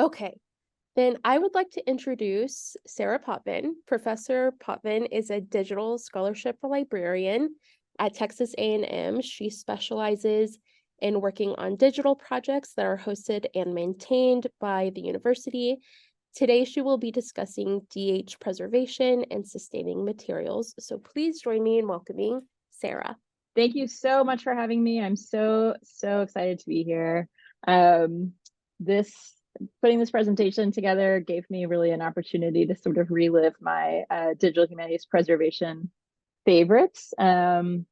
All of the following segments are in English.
Okay, then I would like to introduce Sarah Potvin. Professor Potvin is a digital scholarship librarian at Texas A&M. She specializes in working on digital projects that are hosted and maintained by the university. Today, she will be discussing DH preservation and sustaining materials. So please join me in welcoming Sarah. Thank you so much for having me. I'm so excited to be here. Um, this Putting this presentation together gave me really an opportunity to sort of relive my digital humanities preservation favorites. And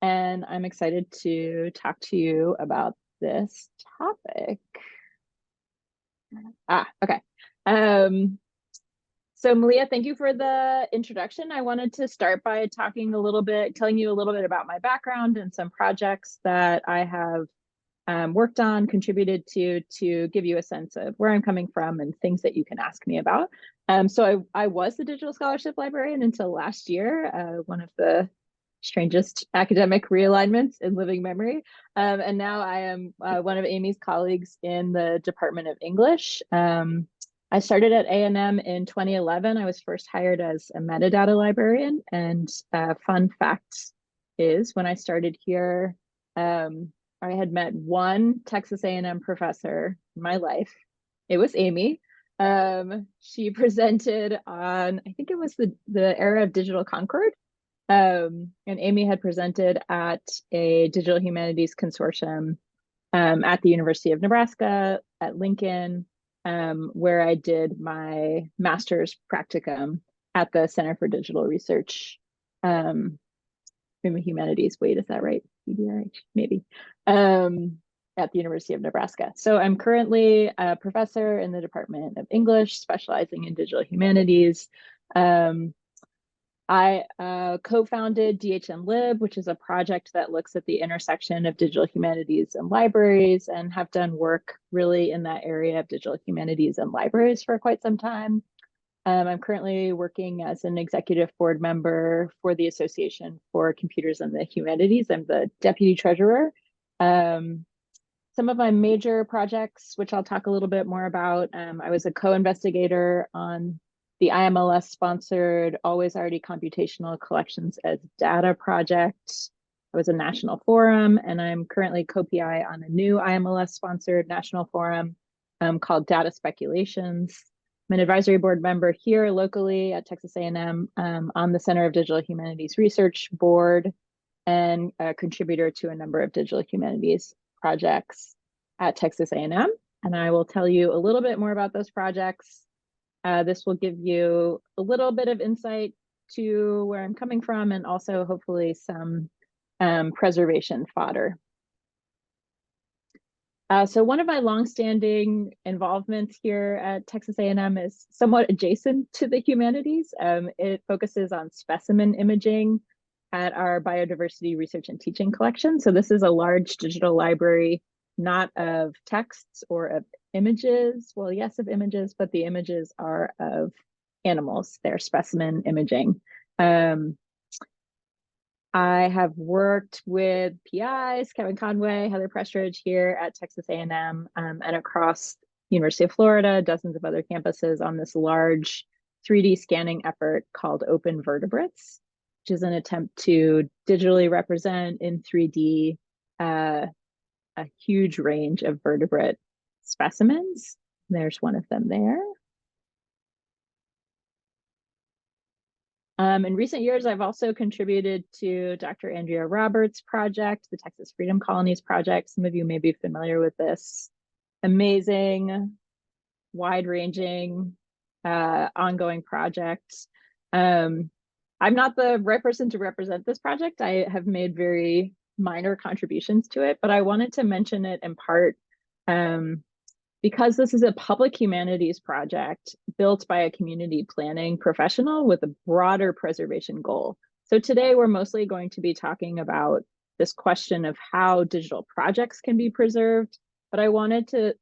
I'm excited to talk to you about this topic. Okay. So Malia, thank you for the introduction. I wanted to start by telling you a little bit about my background and some projects that I have worked on, contributed to give you a sense of where I'm coming from and things that you can ask me about. So I was the digital scholarship librarian until last year, one of the strangest academic realignments in living memory. And now I am one of Amy's colleagues in the Department of English. I started at A&M in 2011. I was first hired as a metadata librarian. And fun fact is when I started here, I had met one Texas A&M professor in my life. It was Amy. She presented on, I think it was the era of Digital Concord. And Amy had presented at a digital humanities consortium at the University of Nebraska at Lincoln, where I did my master's practicum at the Center for Digital Research in the Humanities. Wait, is that right? CDRH, maybe. At the University of Nebraska. So I'm currently a professor in the Department of English, specializing in digital humanities. I co-founded DHN Lib, which is a project that looks at the intersection of digital humanities and libraries, and have done work really in that area of digital humanities and libraries for quite some time. I'm currently working as an executive board member for the Association for Computers and the Humanities. I'm the deputy treasurer. Some of my major projects, which I'll talk a little bit more about, I was a co-investigator on the IMLS sponsored Always Already Computational Collections as Data project. I was a national forum, and I'm currently co-PI on a new IMLS sponsored national forum called Data Speculations. I'm an advisory board member here locally at Texas A&M on the Center of Digital Humanities Research Board, and a contributor to a number of digital humanities projects at Texas A&M. And I will tell you a little bit more about those projects. This will give you a little bit of insight to where I'm coming from, and also hopefully some preservation fodder. So one of my longstanding involvements here at Texas A&M is somewhat adjacent to the humanities. It focuses on specimen imaging at our biodiversity research and teaching collection. So this is a large digital library, not of texts or of images. Well, yes, of images, but the images are of animals. They're specimen imaging. I have worked with PIs, Kevin Conway, Heather Prestridge here at Texas A&M and across University of Florida, dozens of other campuses on this large 3D scanning effort called Open Vertebrates, which is an attempt to digitally represent in 3D a huge range of vertebrate specimens. There's one of them there. In recent years, I've also contributed to Dr. Andrea Roberts' project, the Texas Freedom Colonies Project. Some of you may be familiar with this amazing, wide-ranging, ongoing project. I'm not the right person to represent this project. I have made very minor contributions to it, but I wanted to mention it in part because this is a public humanities project built by a community planning professional with a broader preservation goal. So today we're mostly going to be talking about this question of how digital projects can be preserved, but I wanted to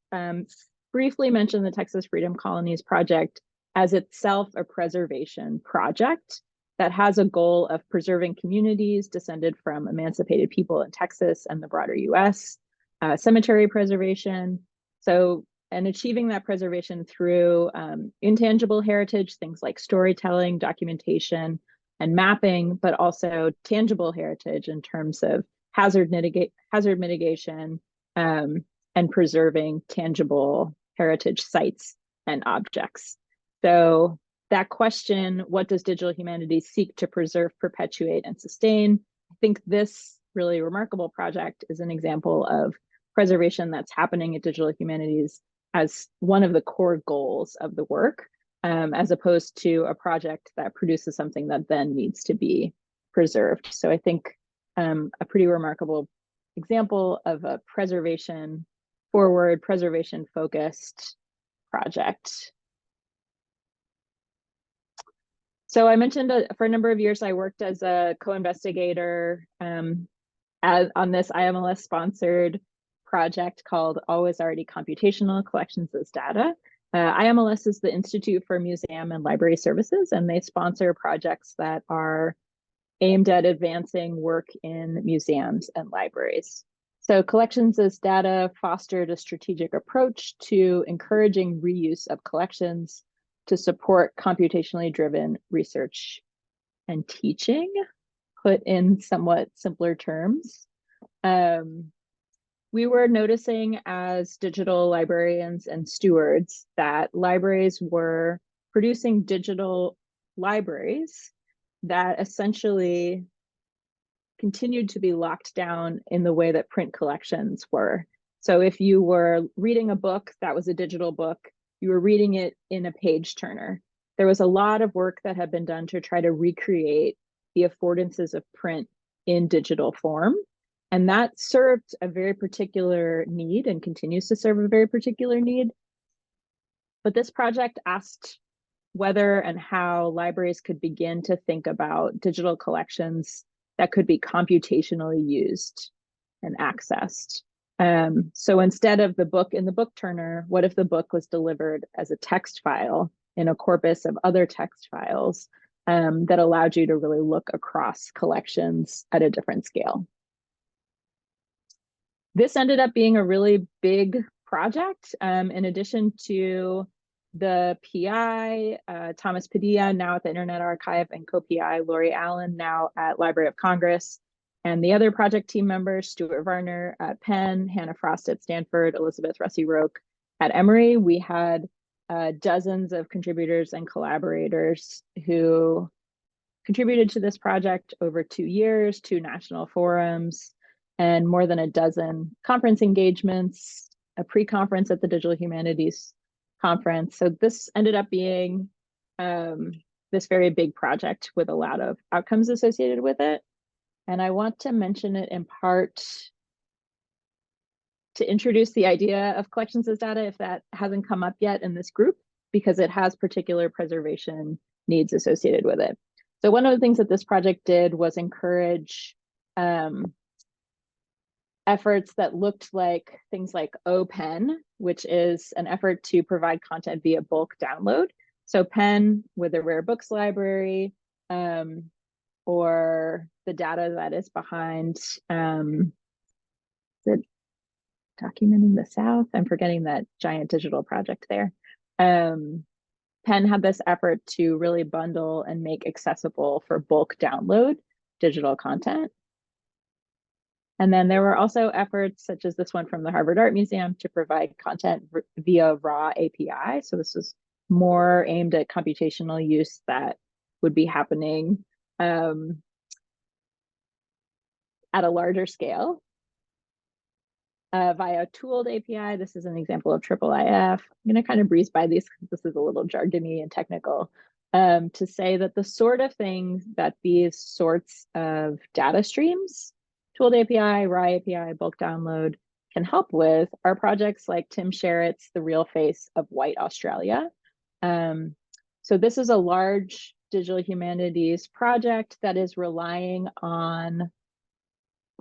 briefly mention the Texas Freedom Colonies Project as itself a preservation project that has a goal of preserving communities descended from emancipated people in Texas and the broader US, cemetery preservation. So and achieving that preservation through intangible heritage, things like storytelling, documentation, and mapping, but also tangible heritage in terms of hazard mitigation, and preserving tangible heritage sites and objects. So that question, what does digital humanities seek to preserve, perpetuate, and sustain? I think this really remarkable project is an example of preservation that's happening at digital humanities as one of the core goals of the work, as opposed to a project that produces something that then needs to be preserved. So I think a pretty remarkable example of a preservation forward, preservation focused project. So I mentioned for a number of years, I worked as a co-investigator on this IMLS sponsored project called Always Already Computational Collections as Data. IMLS is the Institute for Museum and Library Services, and they sponsor projects that are aimed at advancing work in museums and libraries. So Collections as Data fostered a strategic approach to encouraging reuse of collections to support computationally driven research and teaching, put in somewhat simpler terms. We were noticing as digital librarians and stewards that libraries were producing digital libraries that essentially continued to be locked down in the way that print collections were. So if you were reading a book that was a digital book, you were reading it in a page turner. There was a lot of work that had been done to try to recreate the affordances of print in digital form. And that served a very particular need and continues to serve a very particular need. But this project asked whether and how libraries could begin to think about digital collections that could be computationally used and accessed. So instead of the book in the book turner, what if the book was delivered as a text file in a corpus of other text files that allowed you to really look across collections at a different scale? This ended up being a really big project. In addition to the PI, Thomas Padilla, now at the Internet Archive, and co-PI Lori Allen, now at Library of Congress, and the other project team members, Stuart Varner at Penn, Hannah Frost at Stanford, Elizabeth Russi-Roque at Emory. We had dozens of contributors and collaborators who contributed to this project over 2 years, 2 national forums, and more than a dozen conference engagements, a pre-conference at the Digital Humanities Conference. So this ended up being this very big project with a lot of outcomes associated with it. And I want to mention it in part to introduce the idea of collections as data, if that hasn't come up yet in this group, because it has particular preservation needs associated with it. So one of the things that this project did was encourage efforts that looked like things like OPEN, which is an effort to provide content via bulk download. So PEN with the Rare Books Library, or the data that is behind the Documenting the South. I'm forgetting that giant digital project there. PEN had this effort to really bundle and make accessible for bulk download digital content. And then there were also efforts such as this one from the Harvard Art Museum to provide content via raw API. So this was more aimed at computational use that would be happening at a larger scale. Via tooled API, this is an example of IIIF. I'm going to kind of breeze by these because this is a little jargony and technical, to say that the sort of things that these sorts of data streams, tooled API, raw API, bulk download, can help with are projects like Tim Sherritt's The Real Face of White Australia. So this is a large digital humanities project that is relying on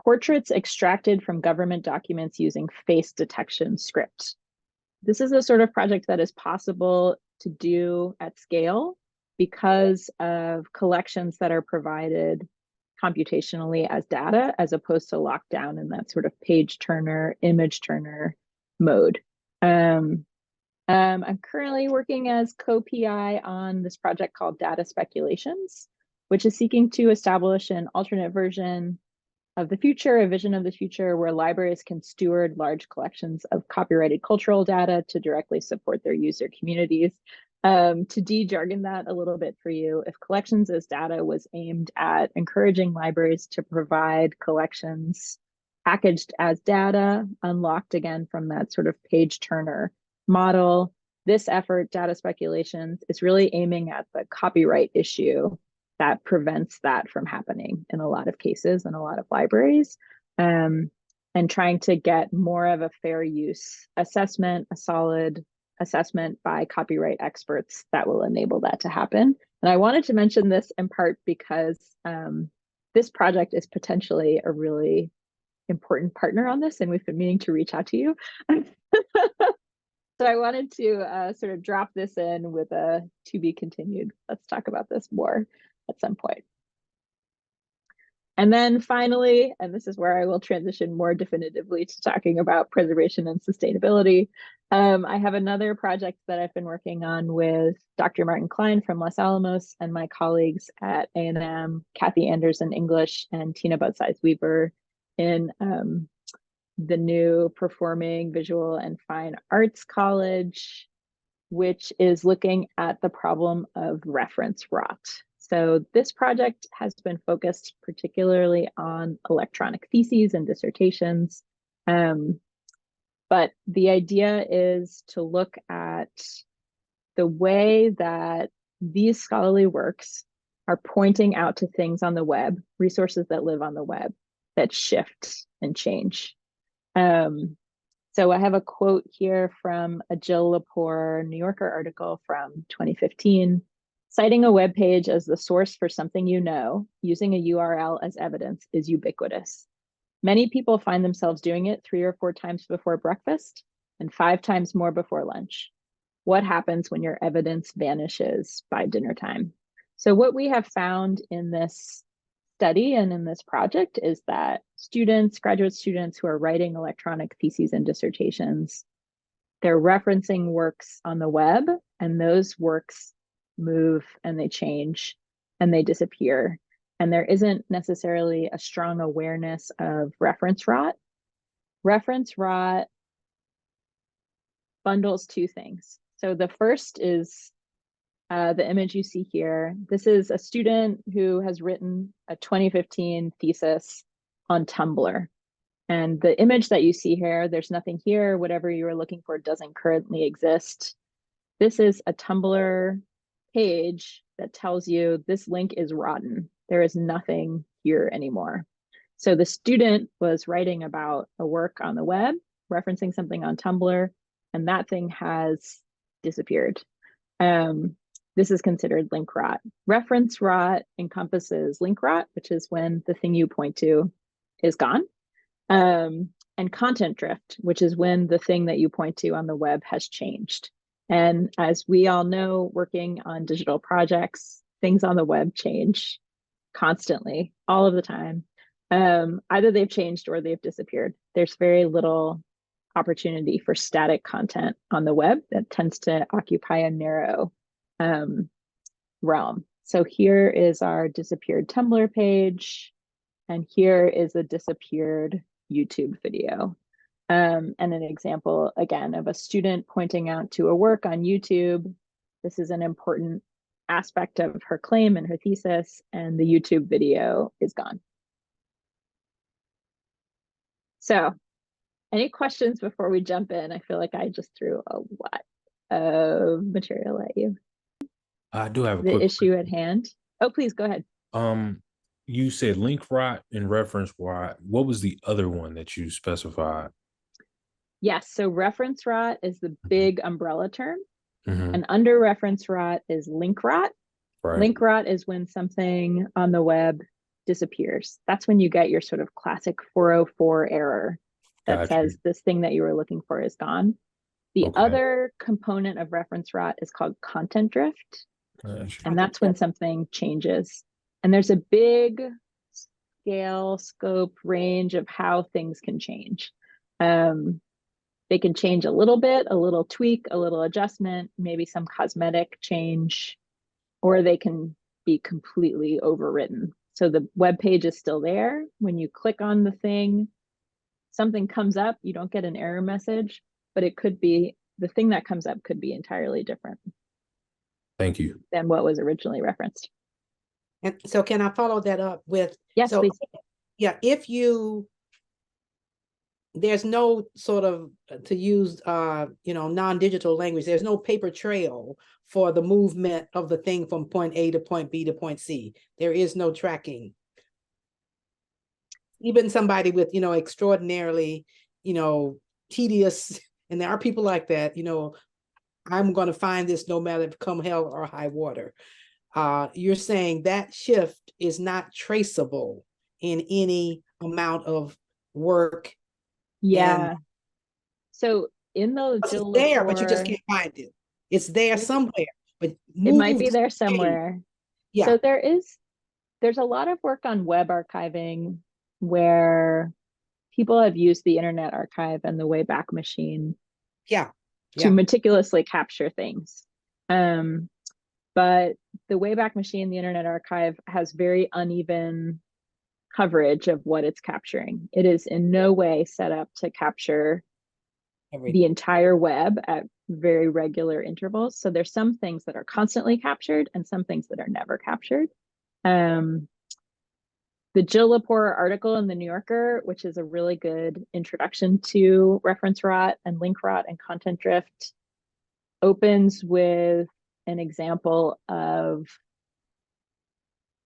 portraits extracted from government documents using face detection script. This is a sort of project that is possible to do at scale because of collections that are provided computationally as data, as opposed to locked down in that sort of page turner, image turner mode. I'm currently working as co-PI on this project called Data Speculations, which is seeking to establish an alternate version of the future, a vision of the future where libraries can steward large collections of copyrighted cultural data to directly support their user communities. To de-jargon that a little bit for you, if collections as data was aimed at encouraging libraries to provide collections packaged as data, unlocked again from that sort of page turner model, this effort, Data Speculations, is really aiming at the copyright issue that prevents that from happening in a lot of cases in a lot of libraries, and trying to get more of a fair use assessment, a solid assessment by copyright experts that will enable that to happen. And I wanted to mention this in part because this project is potentially a really important partner on this, and we've been meaning to reach out to you. So I wanted to sort of drop this in with a to be continued. Let's talk about this more at some point. And then finally, and this is where I will transition more definitively to talking about preservation and sustainability. I have another project that I've been working on with Dr. Martin Klein from Los Alamos and my colleagues at A&M, Kathy Anderson English and Tina Budsize-Weber in the new Performing Visual and Fine Arts College, which is looking at the problem of reference rot. So this project has been focused particularly on electronic theses and dissertations. But the idea is to look at the way that these scholarly works are pointing out to things on the web, resources that live on the web, that shift and change. So I have a quote here from a Jill Lepore New Yorker article from 2015. Citing a web page as the source for something you know, using a URL as evidence is ubiquitous. Many people find themselves doing it 3 or 4 times before breakfast and 5 times more before lunch. What happens when your evidence vanishes by dinner time? So what we have found in this study and in this project is that students, graduate students who are writing electronic theses and dissertations, they're referencing works on the web, and those works move and they change and they disappear. And there isn't necessarily a strong awareness of reference rot. Reference rot bundles 2 things. So the first is the image you see here. This is a student who has written a 2015 thesis on Tumblr. And the image that you see here, there's nothing here. Whatever you were looking for doesn't currently exist. This is a Tumblr page that tells you this link is rotten. There is nothing here anymore. So the student was writing about a work on the web, referencing something on Tumblr, and that thing has disappeared. This is considered link rot. Reference rot encompasses link rot, which is when the thing you point to is gone, and content drift, which is when the thing that you point to on the web has changed. And as we all know, working on digital projects, things on the web change constantly, all of the time. Either they've changed or they've disappeared. There's very little opportunity for static content on the web that tends to occupy a narrow realm. So here is our disappeared Tumblr page, and here is a disappeared YouTube video. And an example, again, of a student pointing out to a work on YouTube. This is an important aspect of her claim and her thesis, and the YouTube video is gone. So, any questions before we jump in? I feel like I just threw a lot of material at you. I do have a The quick issue question. at hand. Oh, please go ahead. You said link rot and reference rot. What was the other one that you specified? Yes, so reference rot is the big umbrella term, Mhm. and under reference rot is link rot. Right. Link rot is when something on the web disappears. That's when you get your sort of classic 404 error that Got says you. this thing that you were looking for is gone. The Okay. other component of reference rot is called content drift, Got you. and that's when something changes. And there's a big scale, scope, range of how things can change. they can change a little bit, a little tweak, a little adjustment, maybe some cosmetic change, or they can be completely overwritten. So the web page is still there. When you click on the thing, something comes up, you don't get an error message, but it could be, the thing that comes up could be entirely different Thank you. than what was originally referenced. And so can I follow that up with? Yes, so, please. Yeah, if there's no sort of, to use, non-digital language, there's no paper trail for the movement of the thing from point A to point B to point C. There is no tracking. Even somebody with, extraordinarily, tedious, and there are people like that, I'm going to find this no matter if come hell or high water. You're saying that shift is not traceable in any amount of work. Yeah. So in the It's Jill there, but you just Lepore, can't find it. It's there somewhere, but it might be move there to somewhere. Yeah. So there's a lot of work on web archiving where people have used the Internet Archive and the Wayback Machine Yeah. to meticulously capture things. But the Wayback Machine, the Internet Archive, has very uneven coverage of what it's capturing. It is in no way set up to capture the entire web at very regular intervals. So there's some things that are constantly captured and some things that are never captured. The Jill Lepore article in the New Yorker, which is a really good introduction to reference rot and link rot and content drift, opens with an example of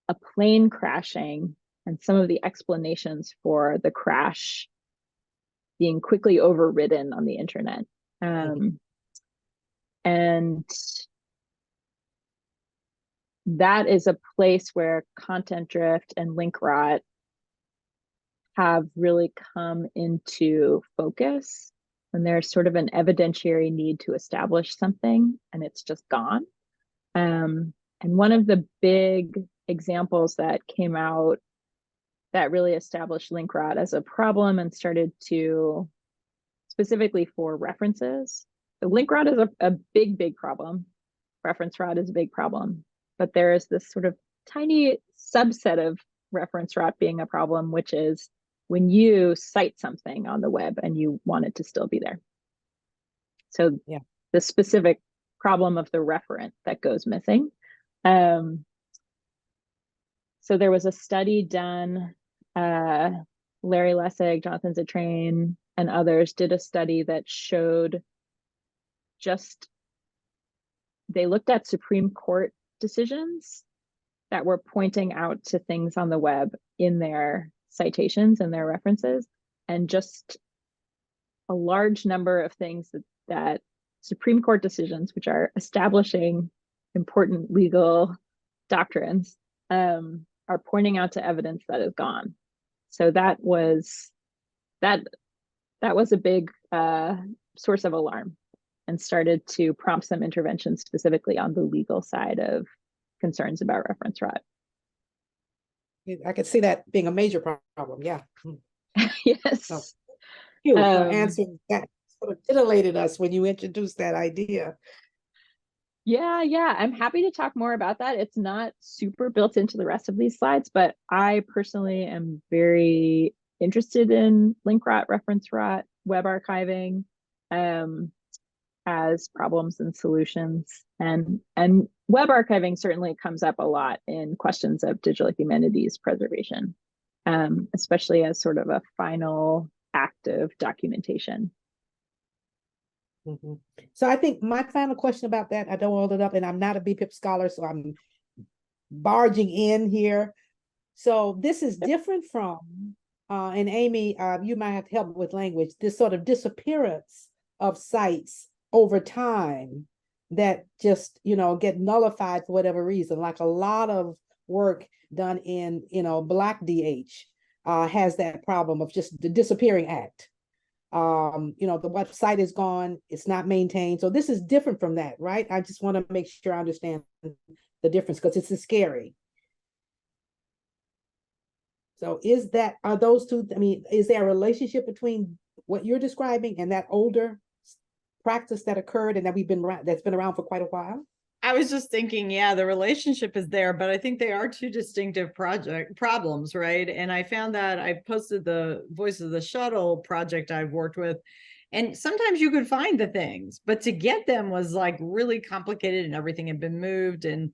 a plane crashing and some of the explanations for the crash being quickly overridden on the internet. And that is a place where content drift and link rot have really come into focus. And there's sort of an evidentiary need to establish something, and it's just gone. And one of the big examples that came out that really established link rot as a problem and started to, specifically for references. So link rot is a big, big problem. Reference rot is a big problem. But there is this sort of tiny subset of reference rot being a problem, which is when you cite something on the web and you want it to still be there. So the specific problem of the referent that goes missing. So there was a study done, Larry Lessig, Jonathan Zittrain, and others did a study that showed they looked at Supreme Court decisions that were pointing out to things on the web in their citations and their references, and just a large number of things that Supreme Court decisions, which are establishing important legal doctrines, are pointing out to evidence that is gone. So that was a big source of alarm and started to prompt some intervention specifically on the legal side of concerns about reference rot. I could see that being a major problem. Yeah. Yes. So, you answering that sort of titillated us when you introduced that idea. Yeah. I'm happy to talk more about that. It's not super built into the rest of these slides, but I personally am very interested in link rot, reference rot, web archiving as problems and solutions. And web archiving certainly comes up a lot in questions of digital humanities preservation, especially as sort of a final act of documentation. So I think my final question about that, I don't hold it up, and I'm not a BPIP scholar, so I'm barging in here. So this is different from, and Amy, you might have to help with language, this sort of disappearance of sites over time that just, get nullified for whatever reason, like a lot of work done in, Black DH has that problem of just the disappearing act. The website is gone, it's not maintained. So this is different from that, right? I just want to make sure I understand the difference because it's scary. So are those two, is there a relationship between what you're describing and that older practice that occurred and that that's been around for quite a while? I was just thinking, yeah, the relationship is there, but I think they are two distinctive problems, right? And I found that I posted the Voice of the Shuttle project I've worked with, and sometimes you could find the things, but to get them was like really complicated and everything had been moved. And,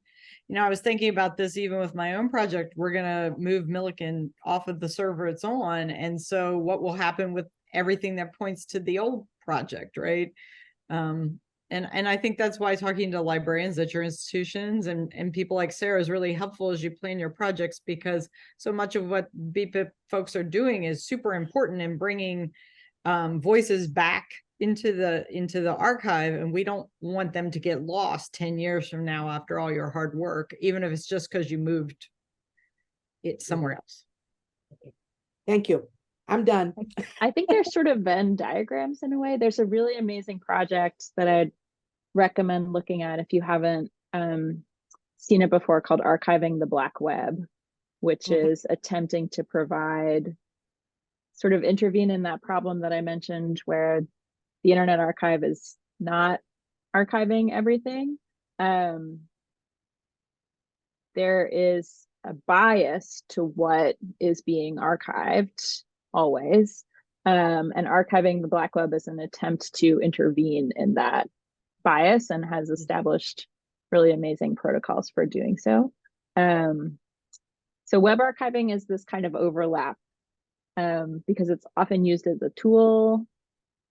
I was thinking about this even with my own project. We're going to move Millikan off of the server it's on. And so what will happen with everything that points to the old project, right? And I think that's why talking to librarians at your institutions and people like Sarah is really helpful as you plan your projects, because so much of what BPIP folks are doing is super important in bringing voices back into the archive, and we don't want them to get lost 10 years from now after all your hard work, even if it's just because you moved it somewhere else. Thank you. I'm done. I think they're sort of Venn diagrams in a way. There's a really amazing project that I'd recommend looking at if you haven't seen it before, called Archiving the Black Web, which is attempting to provide, sort of intervene in that problem that I mentioned where the Internet Archive is not archiving everything. There is a bias to what is being archived always. And Archiving the Black Web is an attempt to intervene in that bias and has established really amazing protocols for doing so. So web archiving is this kind of overlap because it's often used as a tool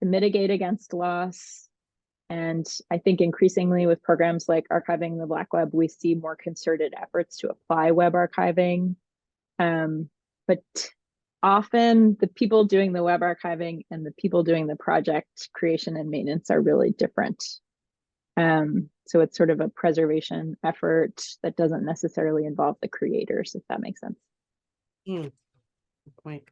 to mitigate against loss. And I think increasingly with programs like Archiving the Black Web, we see more concerted efforts to apply web archiving. But often the people doing the web archiving and the people doing the project creation and maintenance are really different. So it's sort of a preservation effort that doesn't necessarily involve the creators, if that makes sense. Good point.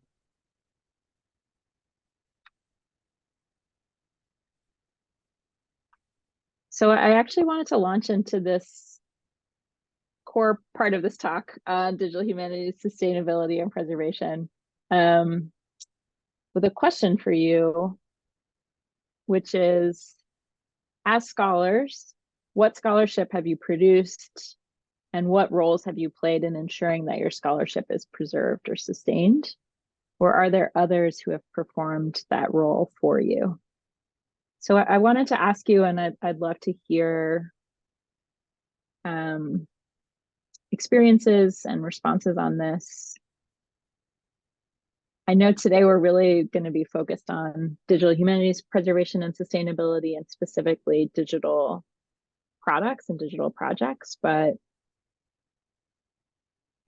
So I actually wanted to launch into this core part of this talk, digital humanities, sustainability, and preservation, with a question for you, which is, as scholars, what scholarship have you produced and what roles have you played in ensuring that your scholarship is preserved or sustained? Or are there others who have performed that role for you? So I wanted to ask you, and I'd love to hear experiences and responses on this. I know today we're really going to be focused on digital humanities preservation and sustainability, and specifically digital products and digital projects. But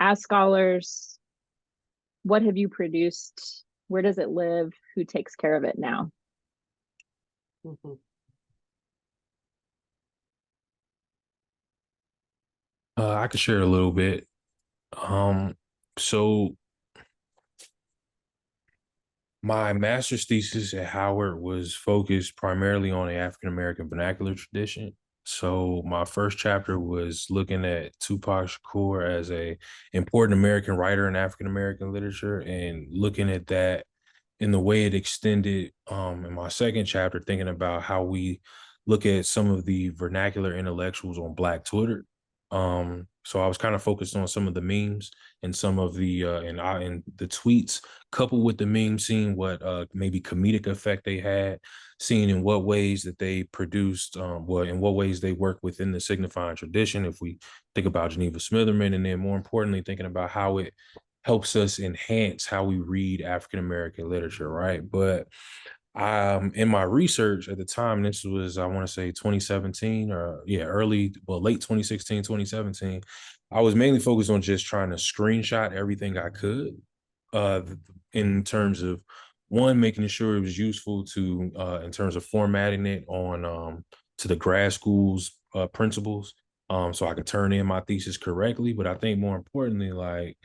as scholars, what have you produced? Where does it live? Who takes care of it now? I could share a little bit. So my master's thesis at Howard was focused primarily on the African American vernacular tradition. So my first chapter was looking at Tupac Shakur as a important American writer in African American literature, and looking at that in the way it extended. In my second chapter, thinking about how we look at some of the vernacular intellectuals on Black Twitter. So I was kind of focused on some of the memes and some of the and the tweets, coupled with the memes, seeing what maybe comedic effect they had, seeing in what ways that they produced, in what ways they work within the signifying tradition. If we think about Geneva Smitherman, and then more importantly, thinking about how it helps us enhance how we read African American literature, right? But in my research at the time, this was, I want to say 2017 or late 2016, 2017. I was mainly focused on just trying to screenshot everything I could in terms of, one, making sure it was useful to, in terms of formatting it on to the grad school's principles, so I could turn in my thesis correctly. But I think more importantly, like,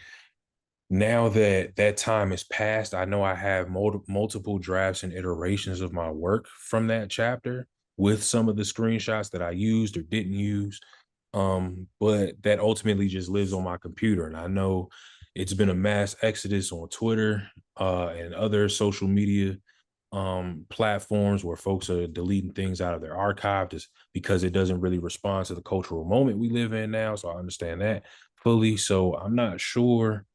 now that that time has passed, I know I have multiple drafts and iterations of my work from that chapter, with some of the screenshots that I used or didn't use. But that ultimately just lives on my computer. And I know it's been a mass exodus on Twitter and other social media platforms where folks are deleting things out of their archive just because it doesn't really respond to the cultural moment we live in now. So I understand that fully. So I'm not sure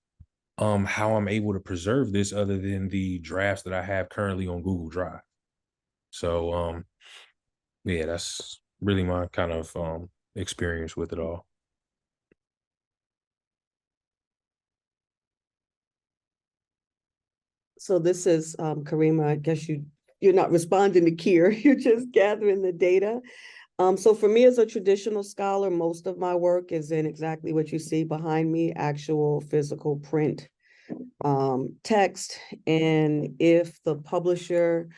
how I'm able to preserve this other than the drafts that I have currently on Google Drive. So yeah, that's really my kind of experience with it all. So this is Karima, I guess you're not responding to Kier, you're just gathering the data. So for me as a traditional scholar, most of my work is in exactly what you see behind me, actual physical print text. And if the publisher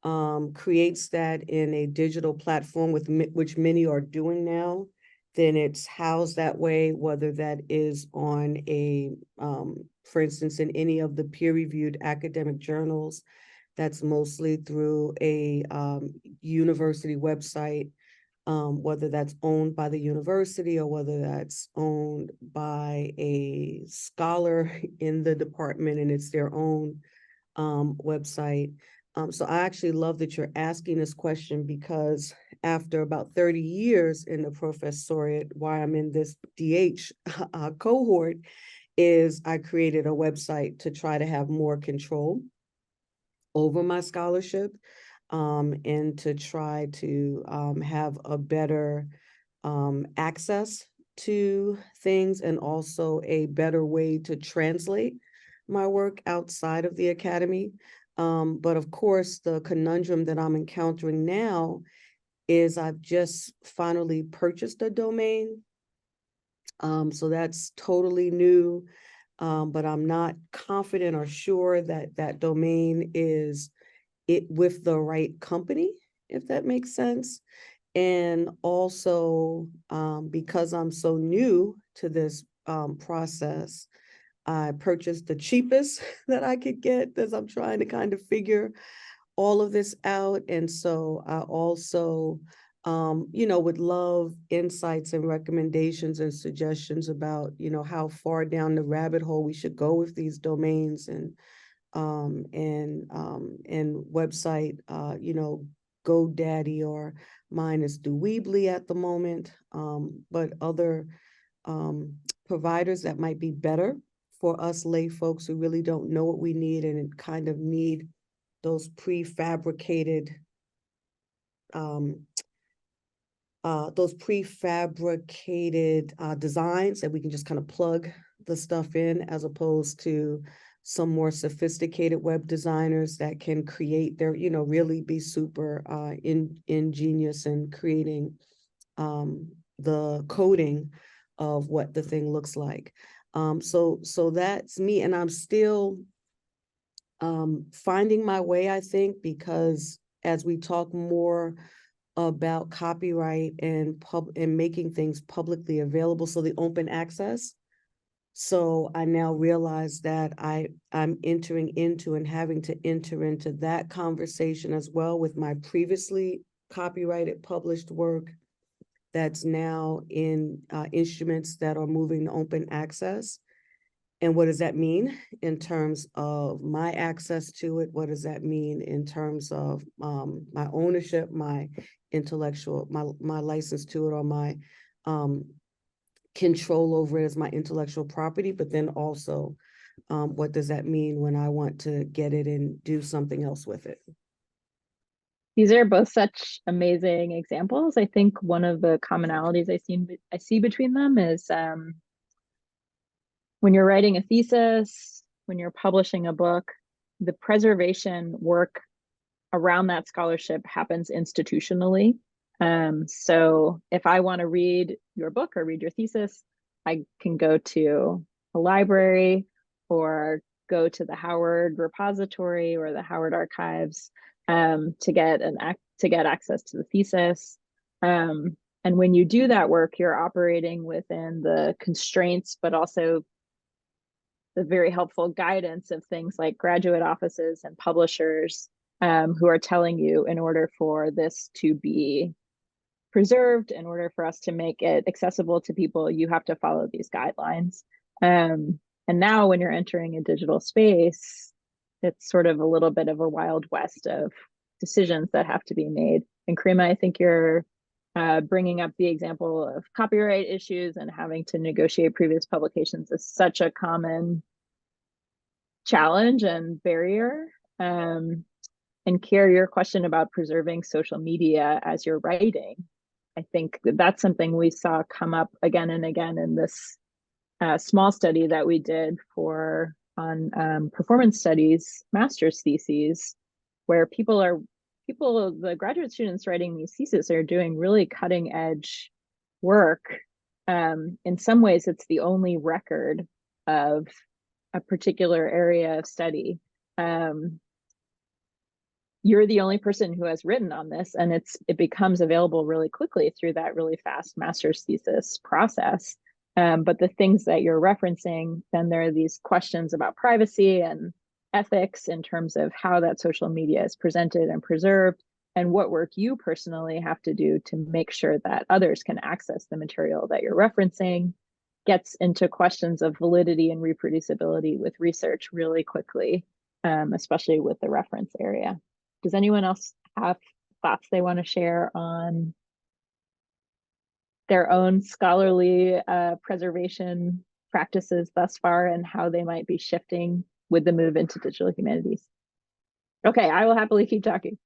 creates that in a digital platform with which many are doing now, then it's housed that way, whether that is on a, for instance, in any of the peer-reviewed academic journals, that's mostly through a university website, whether that's owned by the university or whether that's owned by a scholar in the department and it's their own website. So I actually love that you're asking this question, because after about 30 years in the professoriate, why I'm in this DH cohort, is I created a website to try to have more control over my scholarship, and to try to have a better access to things, and also a better way to translate my work outside of the academy. But of course, the conundrum that I'm encountering now is I've just finally purchased a domain. So that's totally new, but I'm not confident or sure that that domain is it with the right company, if that makes sense. And also, because I'm so new to this process, I purchased the cheapest that I could get as I'm trying to kind of figure all of this out. And so I also, would love insights and recommendations and suggestions about, how far down the rabbit hole we should go with these domains and website, GoDaddy, or mine is Dweebly at the moment, but other providers that might be better for us lay folks who really don't know what we need and kind of need those prefabricated designs that we can just kind of plug the stuff in, as opposed to some more sophisticated web designers that can create their, really be super ingenious in creating the coding of what the thing looks like. So that's me, and I'm still finding my way, I think, because as we talk more about copyright and making things publicly available, so the open access. So I now realize that I'm entering into and having to enter into that conversation as well with my previously copyrighted published work that's now in instruments that are moving to open access. And what does that mean in terms of my access to it? What does that mean in terms of my ownership, my intellectual, my license to it, or my control over it as my intellectual property? But then also, what does that mean when I want to get it and do something else with it? These are both such amazing examples. I think one of the commonalities I see between them is when you're writing a thesis, when you're publishing a book, the preservation work around that scholarship happens institutionally. So if I want to read your book or read your thesis, I can go to a library or go to the Howard repository or the Howard archives to get access to the thesis. And when you do that work, you're operating within the constraints, but also the very helpful guidance of things like graduate offices and publishers who are telling you, in order for this to be preserved, in order for us to make it accessible to people, you have to follow these guidelines. And now when you're entering a digital space, it's sort of a little bit of a wild west of decisions that have to be made. And Karima, I think you're bringing up the example of copyright issues and having to negotiate previous publications is such a common challenge and barrier. And Kier, your question about preserving social media as you're writing, I think that's something we saw come up again and again in this small study that we did on performance studies master's theses, where the graduate students writing these theses are doing really cutting edge work. In some ways, it's the only record of a particular area of study. You're the only person who has written on this, and it becomes available really quickly through that really fast master's thesis process. But the things that you're referencing, then there are these questions about privacy and ethics in terms of how that social media is presented and preserved, and what work you personally have to do to make sure that others can access the material that you're referencing, gets into questions of validity and reproducibility with research really quickly, especially with the reference area. Does anyone else have thoughts they want to share on their own scholarly preservation practices thus far and how they might be shifting with the move into digital humanities? Okay, I will happily keep talking.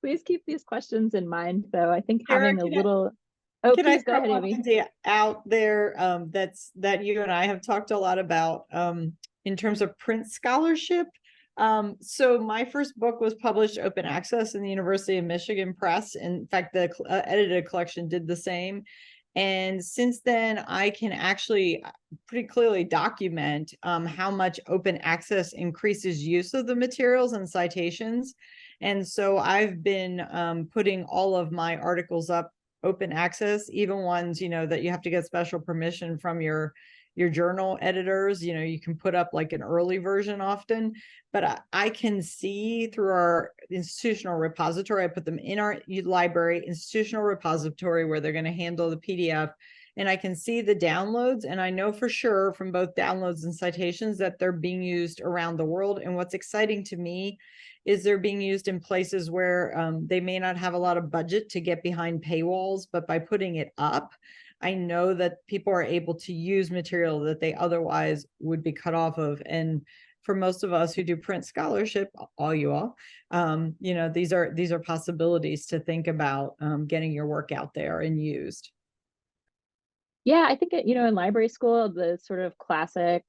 Please keep these questions in mind, though. I think Sarah, having a little... Oh, can I please go throw ahead, one Amy. idea out there that you and I have talked a lot about in terms of print scholarship? So my first book was published open access in the University of Michigan Press. In fact, the edited collection did the same. And since then, I can actually pretty clearly document how much open access increases use of the materials and citations. And so I've been putting all of my articles up open access, even ones, that you have to get special permission from your journal editors. You can put up like an early version often, but I can see through our institutional repository. I put them in our library institutional repository where they're going to handle the PDF, and I can see the downloads, and I know for sure from both downloads and citations that they're being used around the world. And what's exciting to me is they're being used in places where they may not have a lot of budget to get behind paywalls, but by putting it up, I know that people are able to use material that they otherwise would be cut off of. And for most of us who do print scholarship, all you all, these are possibilities to think about getting your work out there and used. Yeah, I think, in library school, the sort of classic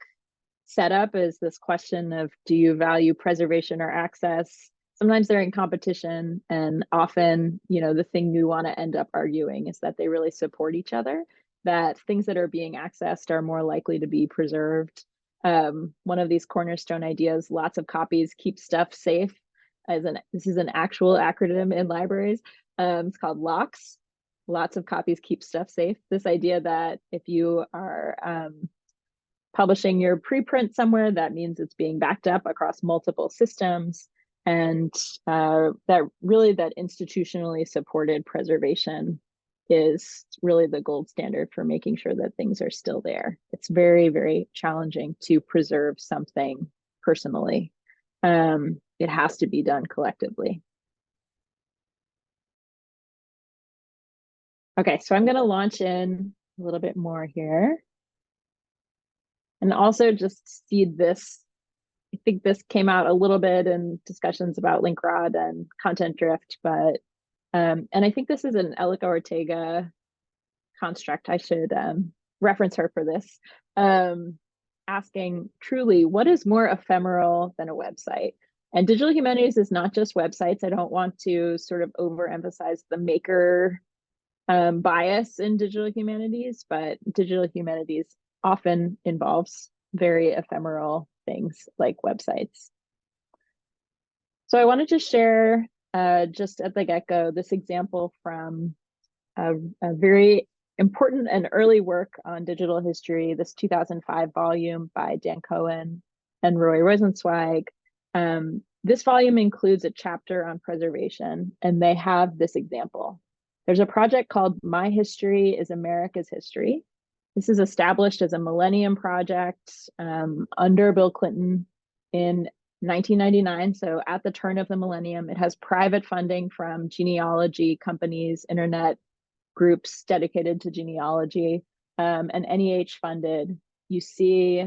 setup is this question of, do you value preservation or access? Sometimes they're in competition, and often, the thing you want to end up arguing is that they really support each other, that things that are being accessed are more likely to be preserved. One of these cornerstone ideas, lots of copies keep stuff safe, this is an actual acronym in libraries. It's called LOCKSS. Lots of copies keep stuff safe. This idea that if you are publishing your preprint somewhere, that means it's being backed up across multiple systems, and that institutionally supported preservation is really the gold standard for making sure that things are still there. It's very, very challenging to preserve something personally. It has to be done collectively. Okay, so I'm going to launch in a little bit more here. And also just seed this. I think this came out a little bit in discussions about link rot and content drift, but and I think this is an Elika Ortega construct. I should reference her for this. Asking truly, what is more ephemeral than a website? And digital humanities is not just websites. I don't want to sort of overemphasize the maker bias in digital humanities, but digital humanities often involves very ephemeral things like websites. So I wanted to share just at the get-go this example from a very important and early work on digital history, this 2005 volume by Dan Cohen and Roy Rosenzweig. This volume includes a chapter on preservation, and they have this example. There's a project called My History is America's History. This is established as a Millennium Project under Bill Clinton in 1999, so at the turn of the millennium. It has private funding from genealogy companies, internet groups dedicated to genealogy, and NEH funded. You see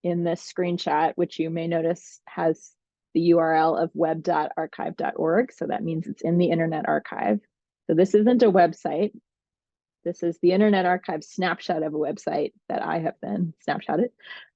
in this screenshot, which you may notice has the URL of web.archive.org. So that means it's in the Internet Archive. So this isn't a website. This is the Internet Archive snapshot of a website that I have then snapshotted.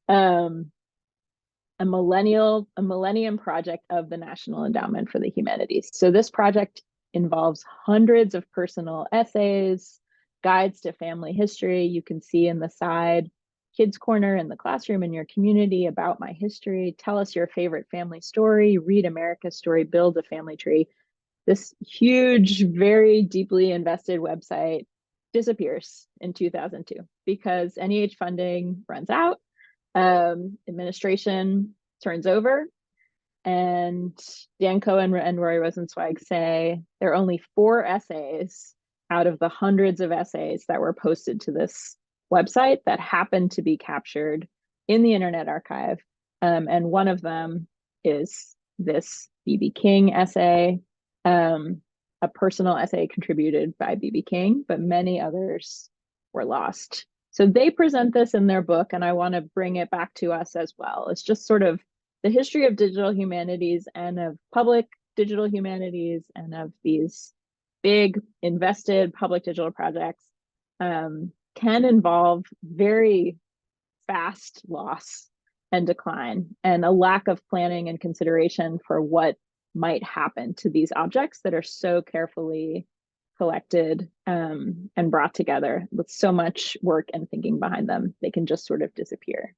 A Millennium Project of the National Endowment for the Humanities. So this project involves hundreds of personal essays, guides to family history. You can see in the side, Kids Corner in the classroom in your community, about my history, tell us your favorite family story, read America's story, build a family tree. This huge, very deeply invested website disappears in 2002 because NEH funding runs out, administration turns over, and Dan Cohen and Roy Rosenzweig say there are only 4 essays out of the hundreds of essays that were posted to this website that happened to be captured in the Internet Archive. And one of them is this B.B. King essay, a personal essay contributed by B.B. King, but many others were lost. So they present this in their book, and I want to bring it back to us as well. It's just sort of the history of digital humanities and of public digital humanities and of these big invested public digital projects can involve very fast loss and decline and a lack of planning and consideration for what might happen to these objects that are so carefully collected and brought together with so much work and thinking behind them. They can just sort of disappear.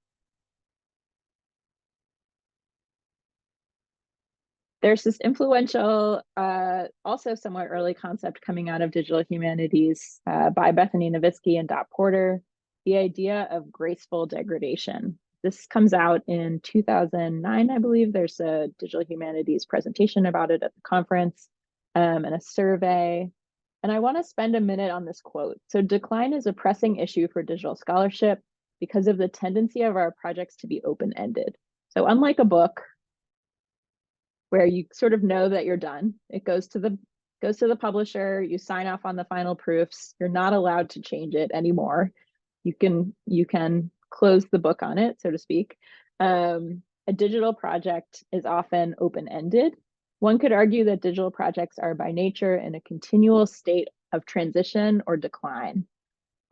There's this influential, also somewhat early concept coming out of digital humanities by Bethany Novitzky and Dot Porter, the idea of graceful degradation. This comes out in 2009, I believe. There's a digital humanities presentation about it at the conference and a survey. And I want to spend a minute on this quote. So, decline is a pressing issue for digital scholarship because of the tendency of our projects to be open-ended. So unlike a book, where you sort of know that you're done. It goes to the publisher, you sign off on the final proofs. You're not allowed to change it anymore. You can close the book on it, so to speak. A digital project is often open-ended. One could argue that digital projects are by nature in a continual state of transition or decline.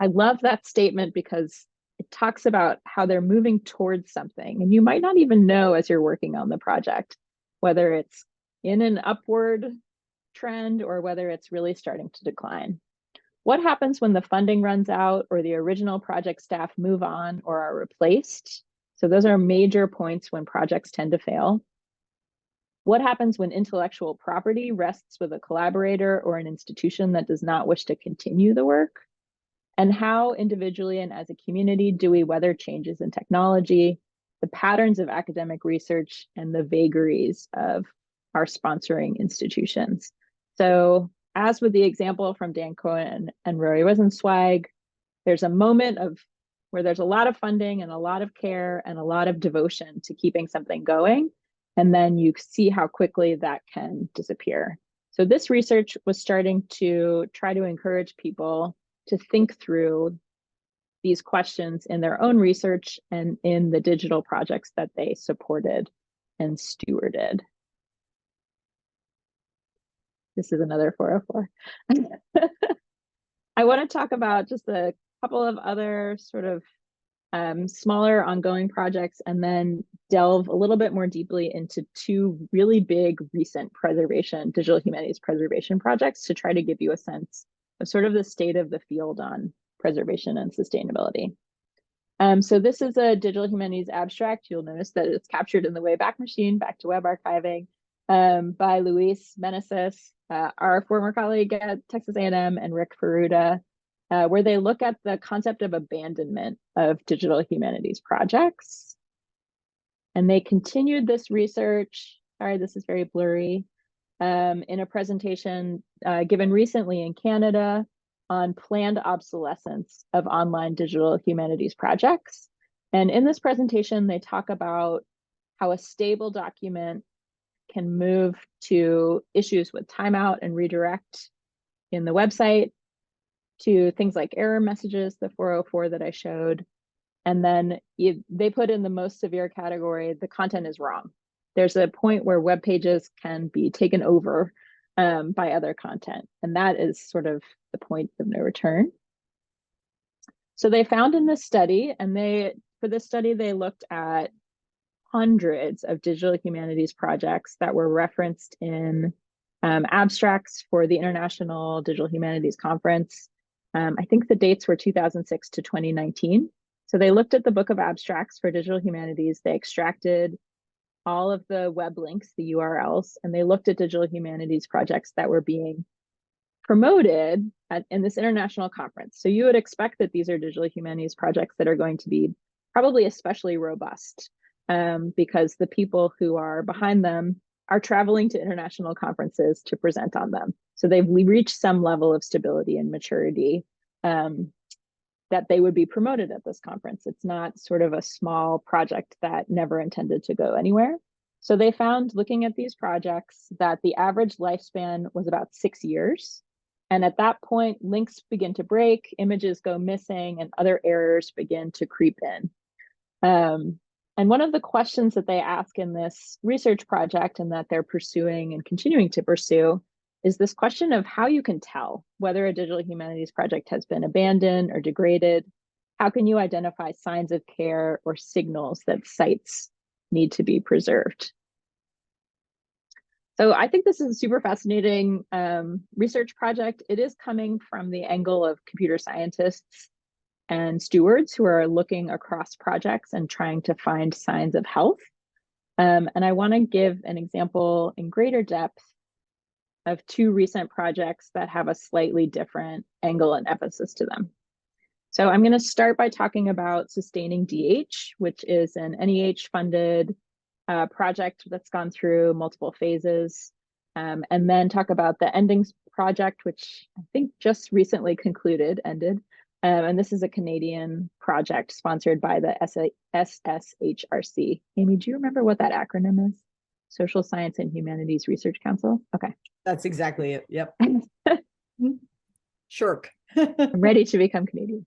I love that statement because it talks about how they're moving towards something, and you might not even know as you're working on the project whether it's in an upward trend or whether it's really starting to decline. What happens when the funding runs out or the original project staff move on or are replaced? So those are major points when projects tend to fail. What happens when intellectual property rests with a collaborator or an institution that does not wish to continue the work? And how individually and as a community do we weather changes in technology, the patterns of academic research, and the vagaries of our sponsoring institutions? So as with the example from Dan Cohen and Rory Rosenzweig, there's a moment where there's a lot of funding and a lot of care and a lot of devotion to keeping something going. And then you see how quickly that can disappear. So this research was starting to try to encourage people to think through these questions in their own research and in the digital projects that they supported and stewarded. This is another 404. I want to talk about just a couple of other sort of smaller ongoing projects and then delve a little bit more deeply into 2 really big recent digital humanities preservation projects to try to give you a sense of sort of the state of the field on preservation and sustainability. So this is a digital humanities abstract. You'll notice that it's captured in the Wayback Machine, back to web archiving, by Luis Meneses, our former colleague at Texas A&M, and Rick Ferruda, where they look at the concept of abandonment of digital humanities projects. And they continued this research, sorry, this is very blurry, in a presentation given recently in Canada on planned obsolescence of online digital humanities projects. And in this presentation, they talk about how a stable document can move to issues with timeout and redirect in the website, to things like error messages, the 404 that I showed. And then they put in the most severe category, the content is wrong. There's a point where web pages can be taken over by other content. And that is sort of the point of no return. So they found in this study, and for this study, they looked at hundreds of digital humanities projects that were referenced in abstracts for the International Digital Humanities Conference. I think the dates were 2006 to 2019. So they looked at the book of abstracts for digital humanities. They extracted all of the web links, the URLs, and they looked at digital humanities projects that were being promoted in this international conference. So you would expect that these are digital humanities projects that are going to be probably especially robust because the people who are behind them are traveling to international conferences to present on them. So they've reached some level of stability and maturity that they would be promoted at this conference. It's not sort of a small project that never intended to go anywhere. So they found, looking at these projects, that the average lifespan was about 6 years. And at that point, links begin to break, images go missing, and other errors begin to creep in. And one of the questions that they ask in this research project, and that they're pursuing and continuing to pursue, is this question of how you can tell whether a digital humanities project has been abandoned or degraded. How can you identify signs of care or signals that sites need to be preserved? So I think this is a super fascinating research project. It is coming from the angle of computer scientists and stewards who are looking across projects and trying to find signs of health. And I want to give an example in greater depth of two recent projects that have a slightly different angle and emphasis to them. So I'm going to start by talking about Sustaining DH, which is an NEH-funded project that's gone through multiple phases, and then talk about the Endings project, which I think just recently ended. And this is a Canadian project sponsored by the SSHRC. Amy, do you remember what that acronym is? Social Science and Humanities Research Council? Okay. That's exactly it. Yep. Shirk. I'm ready to become Canadian.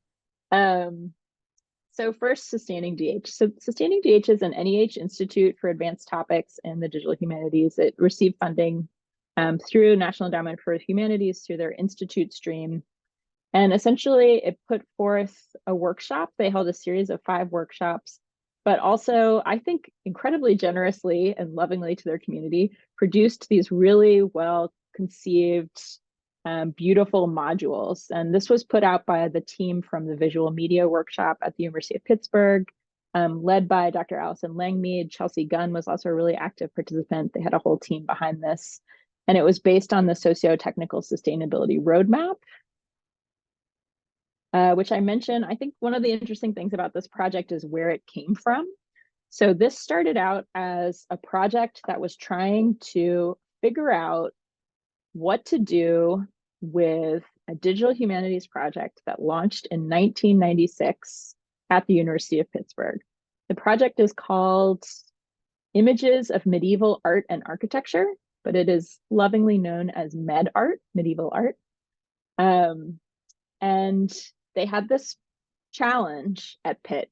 So first, Sustaining DH. So Sustaining DH is an NEH Institute for Advanced Topics in the Digital Humanities. It received funding through National Endowment for Humanities through their institute stream. And essentially, it put forth a workshop. They held a series of 5 workshops, but also, I think, incredibly generously and lovingly to their community, produced these really well-conceived, beautiful modules. And this was put out by the team from the Visual Media Workshop at the University of Pittsburgh, led by Dr. Allison Langmead. Chelsea Gunn was also a really active participant. They had a whole team behind this. And it was based on the Socio-Technical Sustainability Roadmap, which I mentioned. I think one of the interesting things about this project is where it came from. So this started out as a project that was trying to figure out what to do with a digital humanities project that launched in 1996 at the University of Pittsburgh. The project is called Images of Medieval Art and Architecture, but it is lovingly known as MedArt, medieval art. And they had this challenge at Pitt.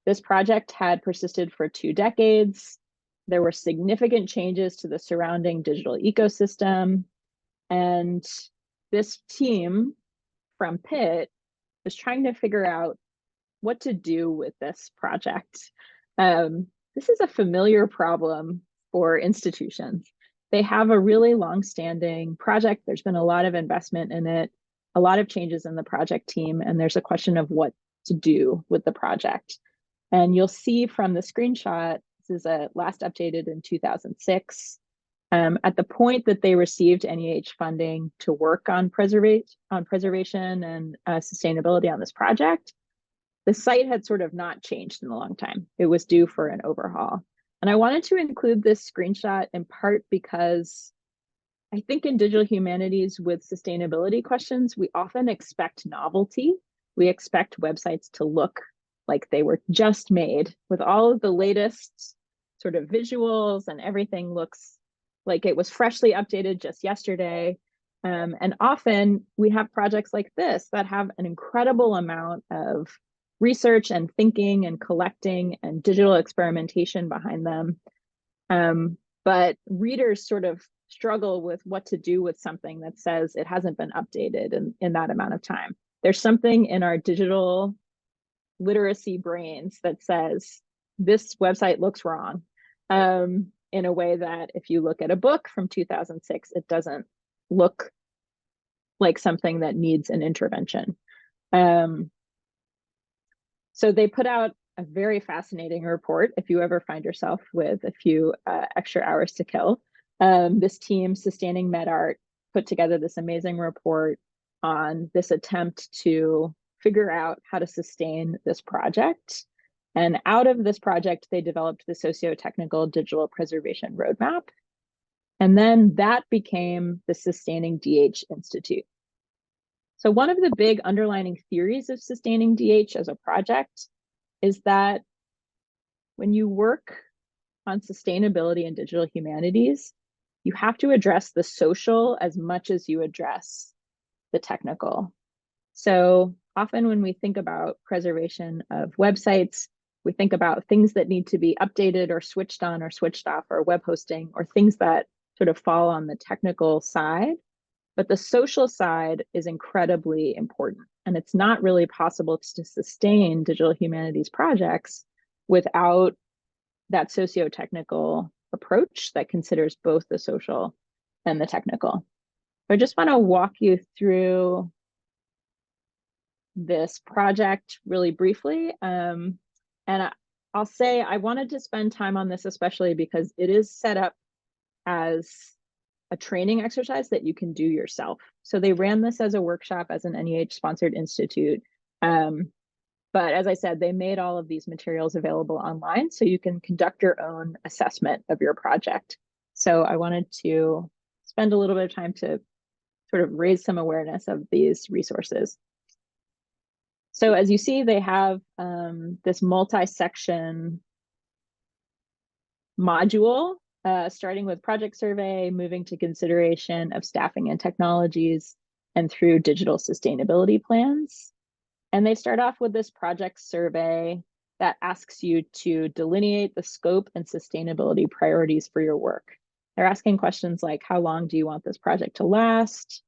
This project had persisted for 2 decades. There were significant changes to the surrounding digital ecosystem. And this team from Pitt was trying to figure out what to do with this project. This is a familiar problem for institutions. They have a really long-standing project. There's been a lot of investment in it, a lot of changes in the project team, and there's a question of what to do with the project. And you'll see from the screenshot, this is last updated in 2006. At the point that they received NEH funding to work on preservation and sustainability on this project, the site had sort of not changed in a long time. It was due for an overhaul. And I wanted to include this screenshot in part because I think in digital humanities with sustainability questions, we often expect novelty. We expect websites to look like they were just made with all of the latest sort of visuals and everything looks like it was freshly updated just yesterday. And often we have projects like this that have an incredible amount of research and thinking and collecting and digital experimentation behind them. But readers sort of struggle with what to do with something that says it hasn't been updated in that amount of time. There's something in our digital literacy brains that says this website looks wrong, in a way that if you look at a book from 2006, it doesn't look like something that needs an intervention. So they put out a very fascinating report if you ever find yourself with a few extra hours to kill. This team, Sustaining MedArt, put together this amazing report on this attempt to figure out how to sustain this project. And out of this project, they developed the socio-technical digital preservation roadmap. And then that became the Sustaining DH Institute. So one of the big underlying theories of Sustaining DH as a project is that when you work on sustainability and digital humanities, you have to address the social as much as you address the technical. So often when we think about preservation of websites, we think about things that need to be updated or switched on or switched off, or web hosting, or things that sort of fall on the technical side. But the social side is incredibly important. And it's not really possible to sustain digital humanities projects without that socio-technical approach that considers both the social and the technical. So I just want to walk you through this project really briefly. And I'll say I wanted to spend time on this, especially because it is set up as a training exercise that you can do yourself. So they ran this as a workshop as an NEH sponsored institute. But as I said, they made all of these materials available online so you can conduct your own assessment of your project. So I wanted to spend a little bit of time to sort of raise some awareness of these resources. So as you see, they have this multi-section module, starting with project survey, moving to consideration of staffing and technologies, and through digital sustainability plans. And they start off with this project survey that asks you to delineate the scope and sustainability priorities for your work. They're asking questions like, how long do you want this project to last?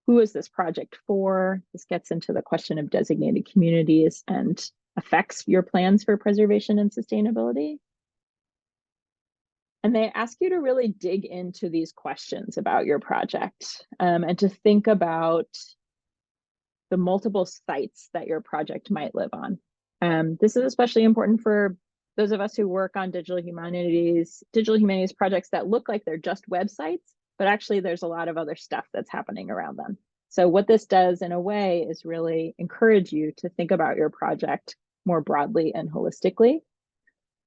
Who is this project for? This gets into the question of designated communities and affects your plans for preservation and sustainability. And they ask you to really dig into these questions about your project, and to think about the multiple sites that your project might live on. This is especially important for those of us who work on digital humanities projects that look like they're just websites, but actually there's a lot of other stuff that's happening around them. So what this does in a way is really encourage you to think about your project more broadly and holistically.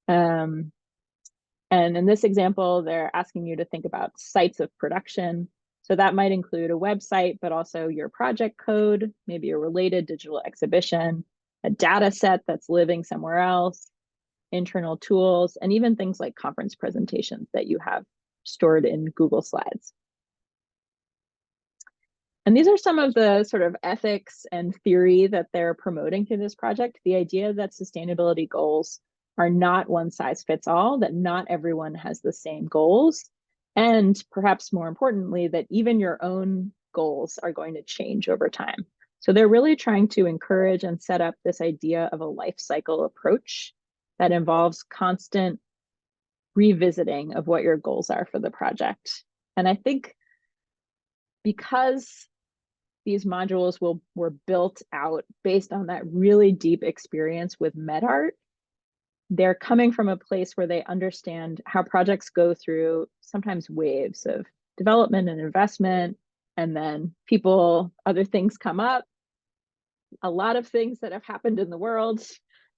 And in this example, they're asking you to think about sites of production. So that might include a website, but also your project code, maybe a related digital exhibition, a data set that's living somewhere else, internal tools, and even things like conference presentations that you have stored in Google Slides. And these are some of the sort of ethics and theory that they're promoting through this project. The idea that sustainability goals are not one size fits all, that not everyone has the same goals. And perhaps more importantly, that even your own goals are going to change over time. So they're really trying to encourage and set up this idea of a life cycle approach that involves constant revisiting of what your goals are for the project. And I think because these modules were built out based on that really deep experience with MedArt, they're coming from a place where they understand how projects go through sometimes waves of development and investment, and then other things come up, a lot of things that have happened in the world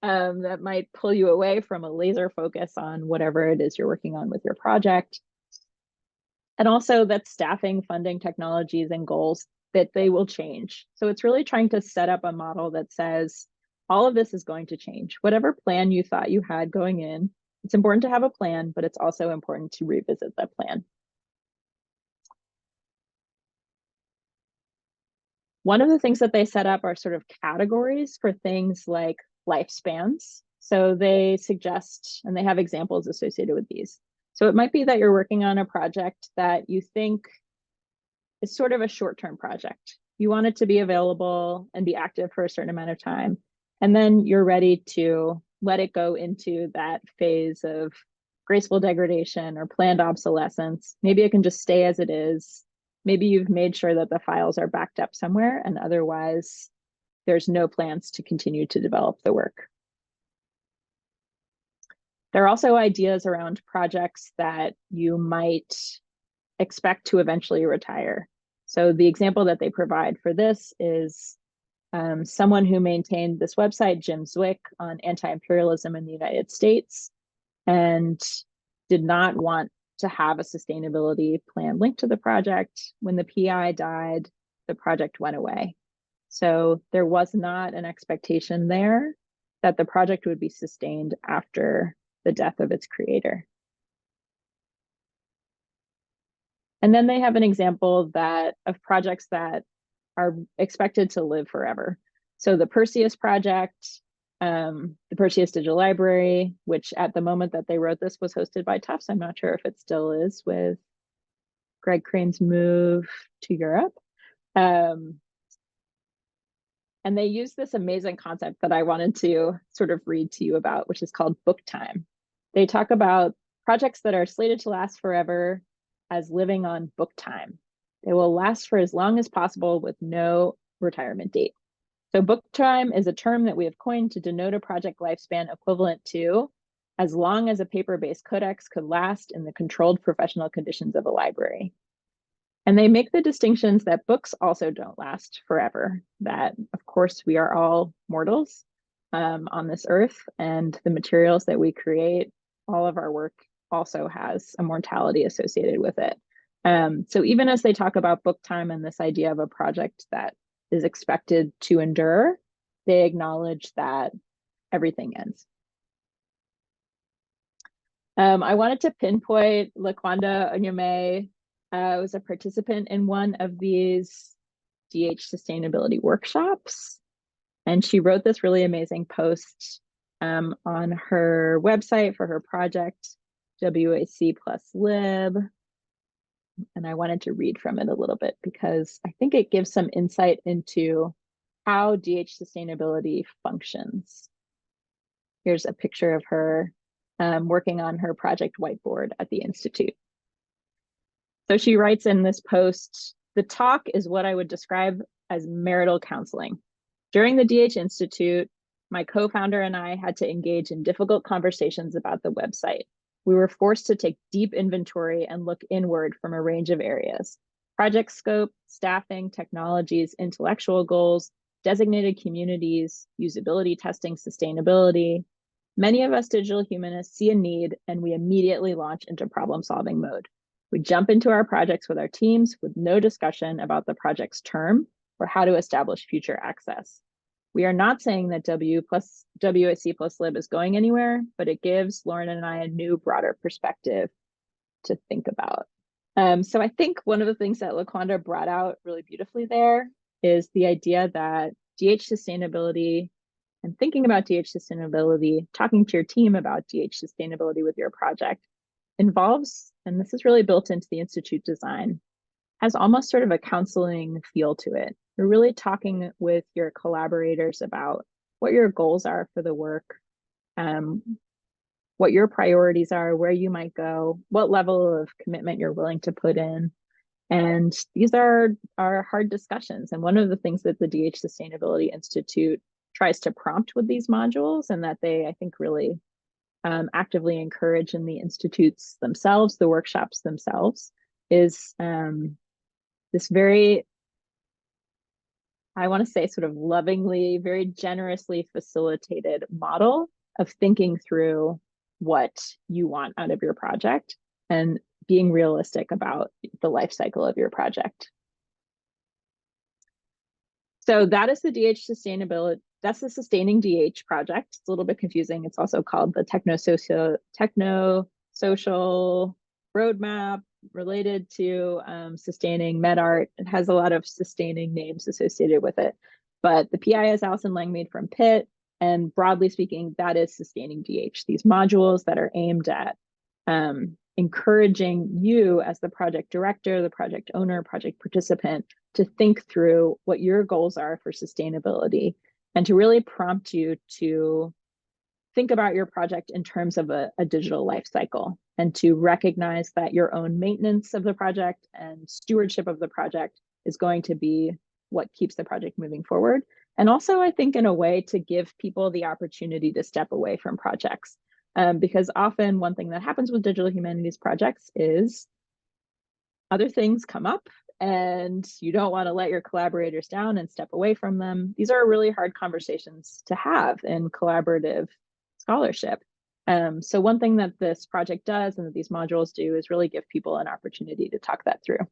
that might pull you away from a laser focus on whatever it is you're working on with your project. And also that staffing, funding, technologies, and goals, that they will change. So it's really trying to set up a model that says, all of this is going to change. Whatever plan you thought you had going in It's important to have a plan, but it's also important to revisit that plan. One of the things that they set up are sort of categories for things like lifespans. So they suggest, and they have examples associated with these. So it might be that you're working on a project that you think is sort of a short-term project. You want it to be available and be active for a certain amount of time. And then you're ready to let it go into that phase of graceful degradation or planned obsolescence. Maybe it can just stay as it is. Maybe you've made sure that the files are backed up somewhere, and otherwise there's no plans to continue to develop the work. There are also ideas around projects that you might expect to eventually retire. So the example that they provide for this is someone who maintained this website, Jim Zwick, on anti-imperialism in the United States, and did not want to have a sustainability plan linked to the project. When the PI died, the project went away. So there was not an expectation there that the project would be sustained after the death of its creator. And then they have an example of projects that are expected to live forever. So the Perseus project, the Perseus Digital Library, which at the moment that they wrote this was hosted by Tufts. I'm not sure if it still is with Greg Crane's move to Europe. And they use this amazing concept that I wanted to sort of read to you about, which is called book time. They talk about projects that are slated to last forever as living on book time. They will last for as long as possible with no retirement date. So book time is a term that we have coined to denote a project lifespan equivalent to as long as a paper-based codex could last in the controlled professional conditions of a library. And they make the distinctions that books also don't last forever, that of course we are all mortals on this earth, and the materials that we create, all of our work also has a mortality associated with it. So even as they talk about book time and this idea of a project that is expected to endure, they acknowledge that everything ends. I wanted to pinpoint Laquanda Onyeme, was a participant in one of these DH sustainability workshops. And she wrote this really amazing post on her website for her project, WAC plus lib. And I wanted to read from it a little bit because I think it gives some insight into how DH sustainability functions. Here's a picture of her working on her project whiteboard at the Institute. So she writes in this post, the talk is what I would describe as marital counseling. During the DH Institute, my co-founder and I had to engage in difficult conversations about the website. We were forced to take deep inventory and look inward from a range of areas: project scope, staffing, technologies, intellectual goals, designated communities, usability testing, sustainability. Many of us digital humanists see a need and we immediately launch into problem-solving mode. We jump into our projects with our teams with no discussion about the project's term or how to establish future access. We are not saying that WAC plus lib is going anywhere, but it gives Lauren and I a new, broader perspective to think about. So I think one of the things that Laquanda brought out really beautifully there is the idea that DH sustainability and thinking about DH sustainability, talking to your team about DH sustainability with your project involves, and this is really built into the Institute design, has almost sort of a counseling feel to it. You're really talking with your collaborators about what your goals are for the work, what your priorities are, where you might go, what level of commitment you're willing to put in. And these are hard discussions. And one of the things that the DH Sustainability Institute tries to prompt with these modules, and that they, I think, really actively encourage in the institutes themselves, the workshops themselves, is this very, I want to say, sort of lovingly, very generously facilitated model of thinking through what you want out of your project and being realistic about the life cycle of your project. So that is the DH that's the Sustaining DH project. It's a little bit confusing. It's also called the Techno-Social Roadmap related to sustaining MedArt. It has a lot of sustaining names associated with it. But the PI is Allison Langmaid from Pitt. And broadly speaking, that is Sustaining DH, these modules that are aimed at encouraging you as the project director, the project owner, project participant to think through what your goals are for sustainability and to really prompt you to think about your project in terms of a digital life cycle and to recognize that your own maintenance of the project and stewardship of the project is going to be what keeps the project moving forward. And also, I think in a way to give people the opportunity to step away from projects. Because often one thing that happens with digital humanities projects is other things come up and you don't want to let your collaborators down and step away from them. These are really hard conversations to have in collaborative scholarship. So one thing that this project does and that these modules do is really give people an opportunity to talk that through.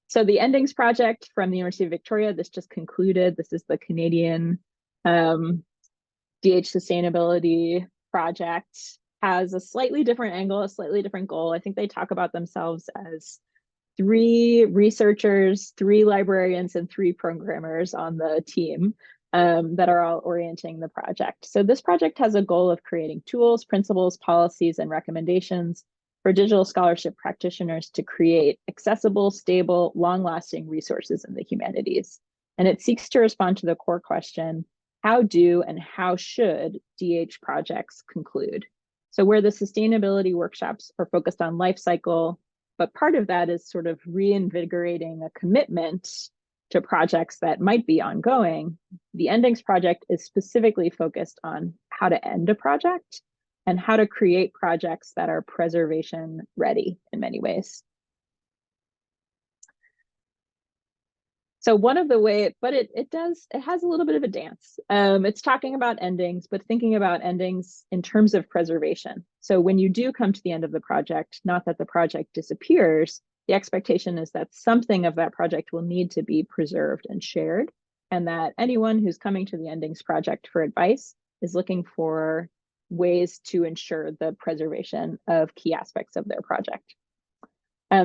So the Endings project from the University of Victoria, this just concluded. This is the Canadian DH Sustainability Project, has a slightly different angle, a slightly different goal. I think they talk about themselves as 3 researchers, 3 librarians, and 3 programmers on the team that are all orienting the project. So this project has a goal of creating tools, principles, policies, and recommendations for digital scholarship practitioners to create accessible, stable, long-lasting resources in the humanities. And it seeks to respond to the core question, how do and how should DH projects conclude? So where the sustainability workshops are focused on life cycle, but part of that is sort of reinvigorating a commitment to projects that might be ongoing. The Endings project is specifically focused on how to end a project and how to create projects that are preservation ready in many ways. So one of the ways, but it has a little bit of a dance. It's talking about endings, but thinking about endings in terms of preservation. So when you do come to the end of the project, not that the project disappears, the expectation is that something of that project will need to be preserved and shared, and that anyone who's coming to the Endings project for advice is looking for ways to ensure the preservation of key aspects of their project.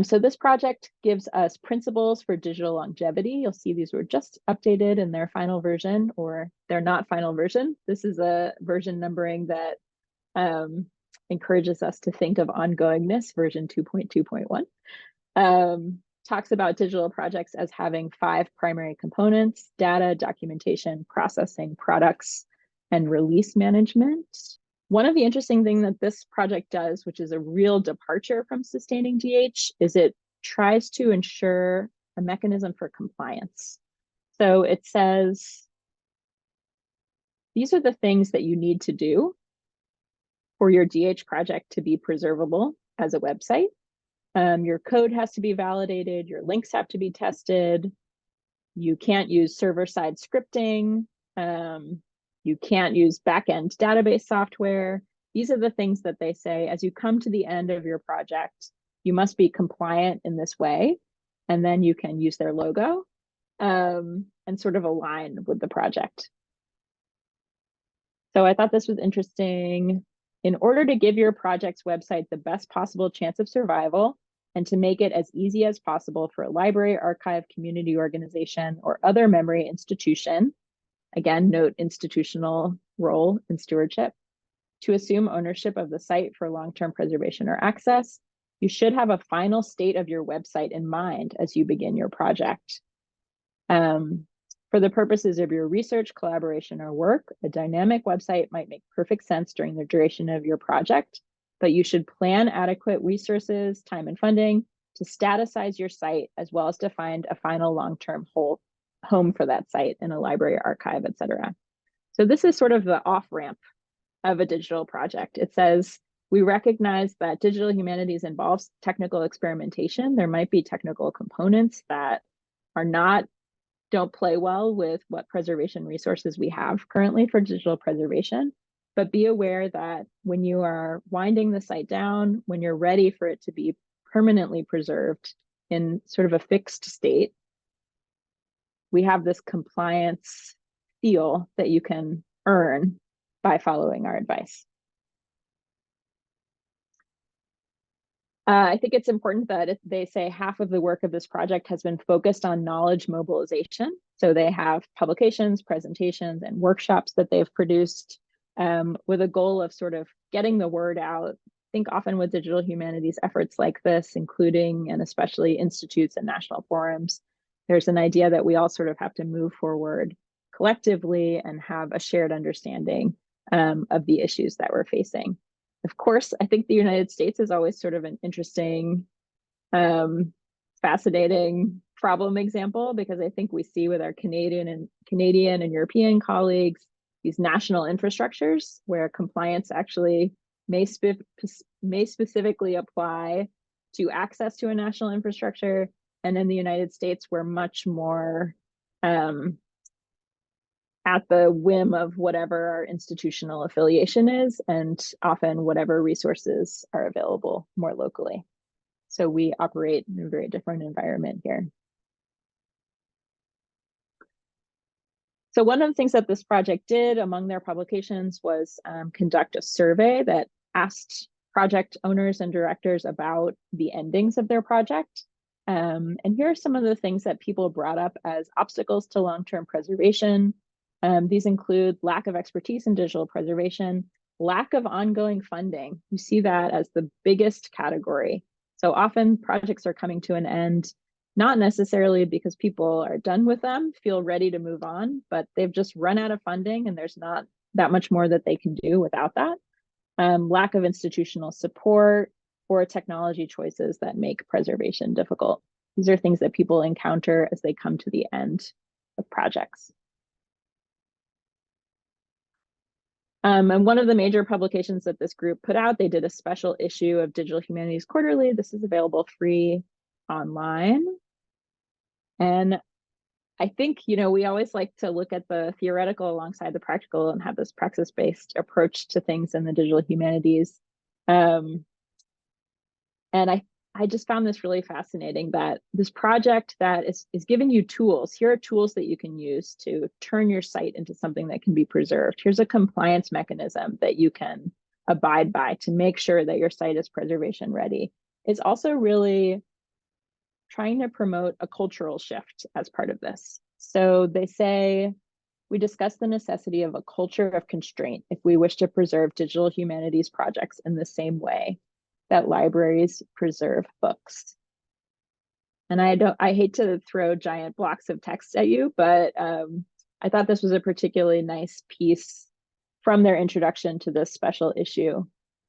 So this project gives us principles for digital longevity. You'll see these were just updated in their final version, or their not final version. This is a version numbering that encourages us to think of ongoingness, version 2.2.1. Talks about digital projects as having 5 primary components: data, documentation, processing, products, and release management. One of the interesting things that this project does, which is a real departure from Sustaining DH, is it tries to ensure a mechanism for compliance. So it says, these are the things that you need to do for your DH project to be preservable as a website. Your code has to be validated, your links have to be tested, you can't use server-side scripting, you can't use backend database software. These are the things that they say, as you come to the end of your project, you must be compliant in this way, and then you can use their logo and sort of align with the project. So I thought this was interesting. In order to give your project's website the best possible chance of survival and to make it as easy as possible for a library, archive, community organization, or other memory institution, again, note institutional role and stewardship, to assume ownership of the site for long-term preservation or access, you should have a final state of your website in mind as you begin your project. For the purposes of your research, collaboration, or work, a dynamic website might make perfect sense during the duration of your project, but you should plan adequate resources, time, and funding to staticize your site, as well as to find a final long-term home for that site in a library, archive, etc. So this is sort of the off-ramp of a digital project. It says, we recognize that digital humanities involves technical experimentation. There might be technical components that don't play well with what preservation resources we have currently for digital preservation, but be aware that when you are winding the site down, when you're ready for it to be permanently preserved in sort of a fixed state, we have this compliance feel that you can earn by following our advice. I think it's important that they say half of the work of this project has been focused on knowledge mobilization. So they have publications, presentations, and workshops that they've produced with a goal of sort of getting the word out. I think often with digital humanities efforts like this, including and especially institutes and national forums, there's an idea that we all sort of have to move forward collectively and have a shared understanding of the issues that we're facing. Of course, I think the United States is always sort of an interesting, fascinating problem example, because I think we see with our Canadian and European colleagues these national infrastructures where compliance actually may specifically apply to access to a national infrastructure. And in the United States, we're much more at the whim of whatever our institutional affiliation is, and often whatever resources are available more locally. So we operate in a very different environment here. So one of the things that this project did among their publications was conduct a survey that asked project owners and directors about the endings of their project. And here are some of the things that people brought up as obstacles to long-term preservation. These include lack of expertise in digital preservation, lack of ongoing funding. You see that as the biggest category. So often projects are coming to an end, not necessarily because people are done with them, feel ready to move on, but they've just run out of funding and there's not that much more that they can do without that. Lack of institutional support or technology choices that make preservation difficult. These are things that people encounter as they come to the end of projects. And one of the major publications that this group put out, they did a special issue of Digital Humanities Quarterly. This is available free online. And I think, you know, we always like to look at the theoretical alongside the practical and have this praxis-based approach to things in the digital humanities. And I just found this really fascinating, that this project that is giving you tools. Here are tools that you can use to turn your site into something that can be preserved. Here's a compliance mechanism that you can abide by to make sure that your site is preservation ready. It's also really trying to promote a cultural shift as part of this. So they say, we discuss the necessity of a culture of constraint if we wish to preserve digital humanities projects in the same way that libraries preserve books. And I hate to throw giant blocks of text at you, but I thought this was a particularly nice piece from their introduction to this special issue.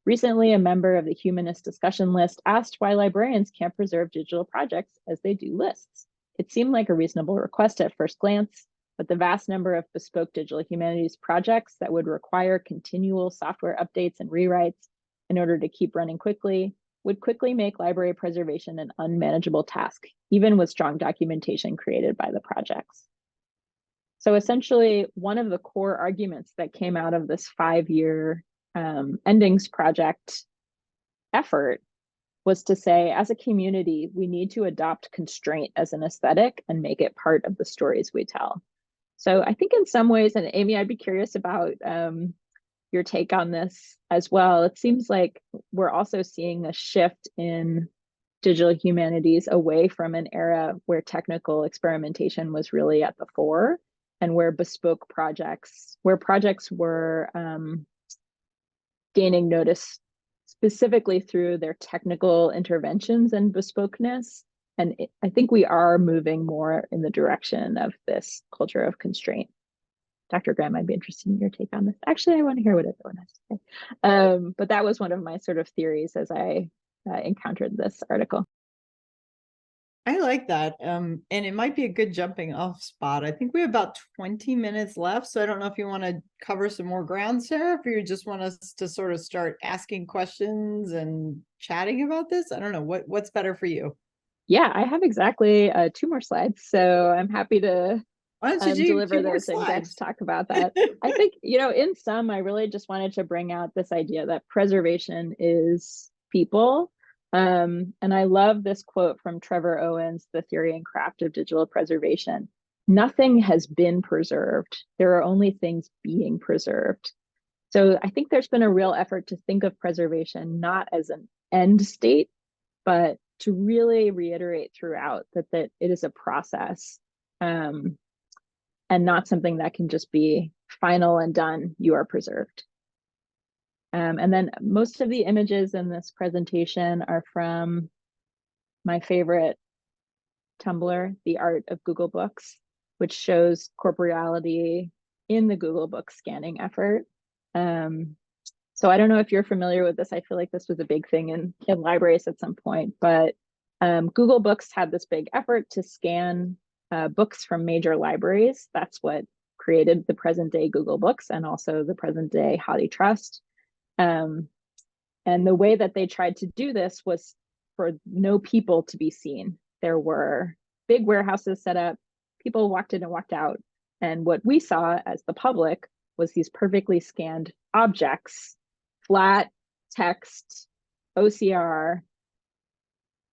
Recently, a member of the Humanist Discussion List asked why librarians can't preserve digital projects as they do lists. It seemed like a reasonable request at first glance, but the vast number of bespoke digital humanities projects that would require continual software updates and rewrites in order to keep running quickly would quickly make library preservation an unmanageable task, even with strong documentation created by the projects. So essentially, one of the core arguments that came out of this 5-year Endings project effort was to say, as a community, we need to adopt constraint as an aesthetic and make it part of the stories we tell. So I think in some ways, and Amy, I'd be curious about your take on this as well. It seems like we're also seeing a shift in digital humanities away from an era where technical experimentation was really at the fore, and where bespoke projects, where projects were gaining notice specifically through their technical interventions and bespokeness. And I think we are moving more in the direction of this culture of constraint. Dr. Graham, I'd be interested in your take on this. Actually, I want to hear what everyone has to say. But that was one of my sort of theories as I encountered this article. I like that. And it might be a good jumping off spot. I think we have about 20 minutes left. So I don't know if you want to cover some more ground, Sarah, if you just want us to sort of start asking questions and chatting about this. I don't know, what's better for you? Yeah, I have exactly 2 more slides. So I'm happy to Why don't you deliver 2 more those and get slides? to talk about that. I think, you know, in sum, I really just wanted to bring out this idea that preservation is people. And I love this quote from Trevor Owens, The Theory and Craft of Digital Preservation. nothing has been preserved. There are only things being preserved. So I think there's been a real effort to think of preservation not as an end state, but to really reiterate throughout that it is a process, and not something that can just be final and done. You are preserved. And then most of the images in this presentation are from my favorite Tumblr, The Art of Google Books, which shows corporeality in the Google Books scanning effort. So I don't know if you're familiar with this. I feel like this was a big thing in libraries at some point, but Google Books had this big effort to scan books from major libraries. That's what created the present day Google Books and also the present day HathiTrust. And the way that they tried to do this was for no people to be seen. There were big warehouses set up, people walked in and walked out. And what we saw as the public was these perfectly scanned objects, flat text, OCR,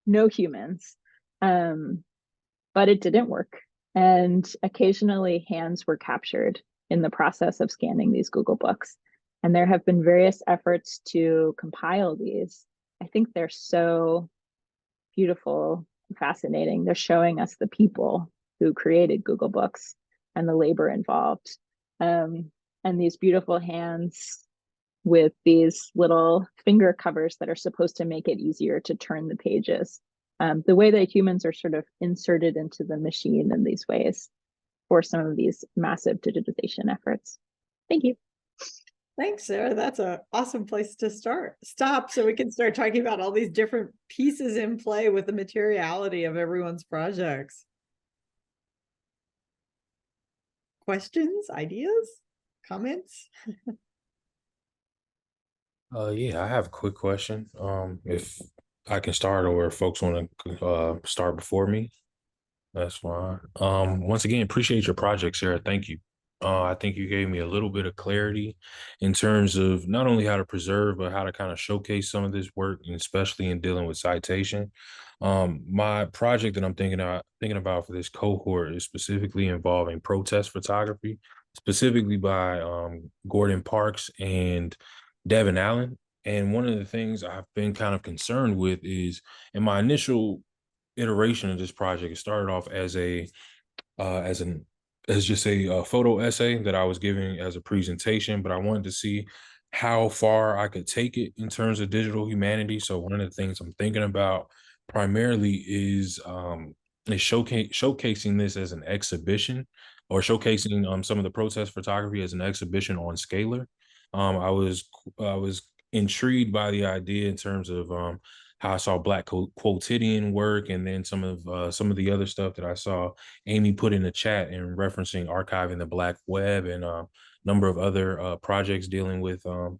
no humans. But it didn't work. And occasionally hands were captured in the process of scanning these Google Books. And there have been various efforts to compile these. I think they're so beautiful and fascinating. They're showing us the people who created Google Books and the labor involved. And these beautiful hands with these little finger covers that are supposed to make it easier to turn the pages. The way that humans are sort of inserted into the machine in these ways for some of these massive digitization efforts. Thank you. Thanks, Sarah. That's an awesome place to stop so we can start talking about all these different pieces in play with the materiality of everyone's projects. Questions, ideas, comments? Yeah, I have a quick question. If I can start, or if folks want to start before me, that's fine. Once again, appreciate your project, Sarah. Thank you. I think you gave me a little bit of clarity in terms of not only how to preserve, but how to kind of showcase some of this work, and especially in dealing with citation. My project that I'm thinking about for this cohort is specifically involving protest photography, specifically by Gordon Parks and Devin Allen. And one of the things I've been kind of concerned with is, in my initial iteration of this project, it started off as just a photo essay that I was giving as a presentation, but I wanted to see how far I could take it in terms of digital humanity. So one of the things I'm thinking about primarily is showcasing this as an exhibition, or showcasing some of the protest photography as an exhibition on Scalar. I was intrigued by the idea in terms of how I saw Black Quotidian work, and then some of the other stuff that I saw Amy put in the chat and referencing archiving the Black web, and a number of other projects dealing with Black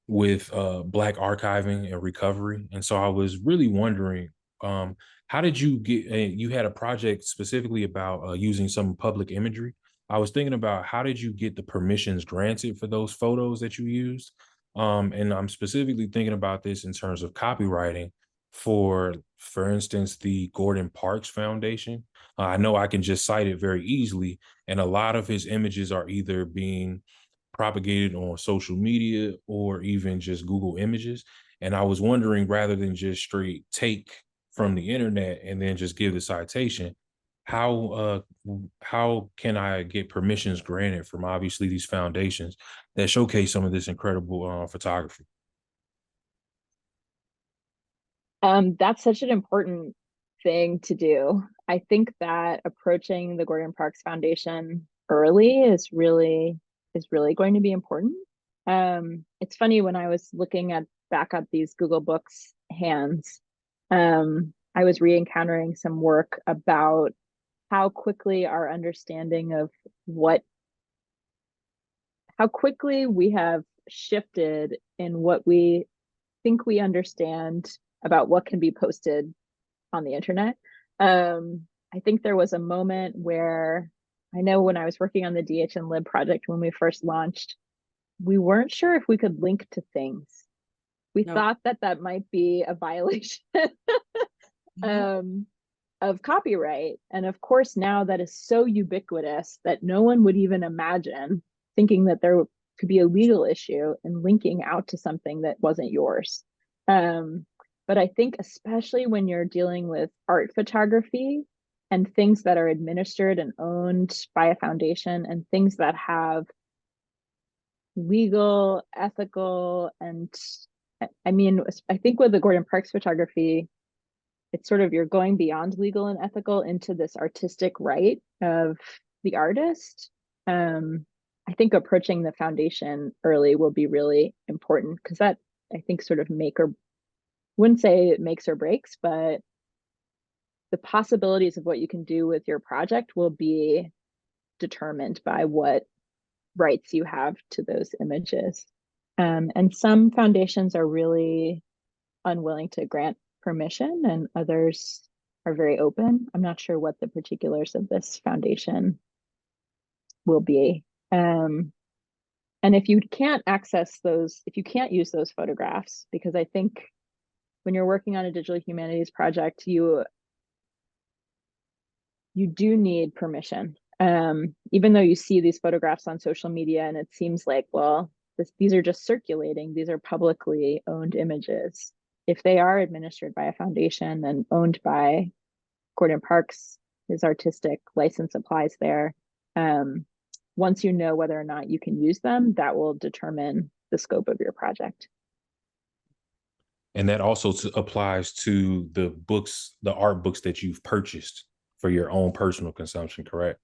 archiving and recovery. And so I was really wondering, how did you get? You had a project specifically about using some public imagery. I was thinking about, how did you get the permissions granted for those photos that you used? And I'm specifically thinking about this in terms of copywriting for instance, the Gordon Parks Foundation. I know I can just cite it very easily, and a lot of his images are either being propagated on social media or even just Google Images. And I was wondering, rather than just straight take from the internet and then just give the citation, how can I get permissions granted from obviously these foundations that showcase some of this incredible photography? That's such an important thing to do. I think that approaching the Gordon Parks Foundation early is really going to be important. It's funny, when I was looking back at these Google Books hands, I was re-encountering some work about how quickly our understanding of how quickly we have shifted in what we think we understand about what can be posted on the internet. I think there was a moment where, I know when I was working on the DHNLib project, when we first launched, we weren't sure if we could link to things. We No. thought that might be a violation. of copyright. And of course, now that is so ubiquitous that no one would even imagine thinking that there could be a legal issue in linking out to something that wasn't yours. But I think especially when you're dealing with art photography and things that are administered and owned by a foundation and things that have legal, ethical, and I mean, I think with the Gordon Parks photography, it's sort of you're going beyond legal and ethical into this artistic right of the artist. I think approaching the foundation early will be really important because that I think sort of wouldn't say it makes or breaks, but the possibilities of what you can do with your project will be determined by what rights you have to those images. And some foundations are really unwilling to grant permission and others are very open. I'm not sure what the particulars of this foundation will be. And if you can't access those, if you can't use those photographs, because I think when you're working on a digital humanities project, you do need permission. Even though you see these photographs on social media and it seems like, well, these are just circulating, these are publicly owned images. If they are administered by a foundation and owned by Gordon Parks, his artistic license applies there. Once you know whether or not you can use them, that will determine the scope of your project. And that also applies to the books, the art books that you've purchased for your own personal consumption, correct?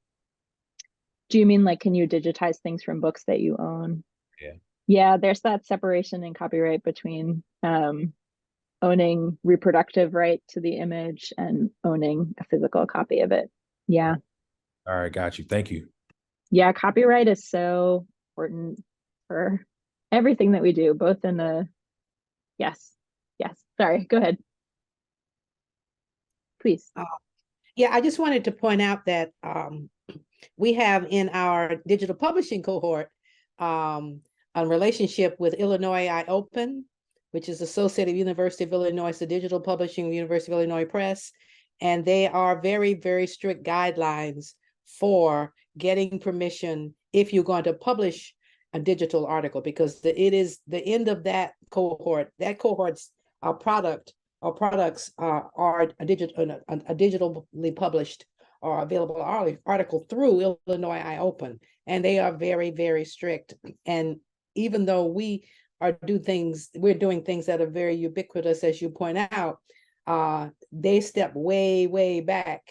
Do you mean like, can you digitize things from books that you own? Yeah. Yeah, there's that separation in copyright between owning reproductive right to the image and owning a physical copy of it. Yeah. All right, got you. Thank you. Yeah, copyright is so important for everything that we do, both in the, yes, sorry, go ahead. Please. Yeah, I just wanted to point out that we have in our digital publishing cohort a relationship with Illinois iOpen, which is associated with University of Illinois, it's the digital publishing University of Illinois Press. And they are very, very strict guidelines for getting permission if you're going to publish a digital article, because it is the end of that cohort. That cohort's product or products are a digitally published or available article through Illinois iOpen, and they are very, very strict. And even though we're doing things that are very ubiquitous, as you point out, they step way, way back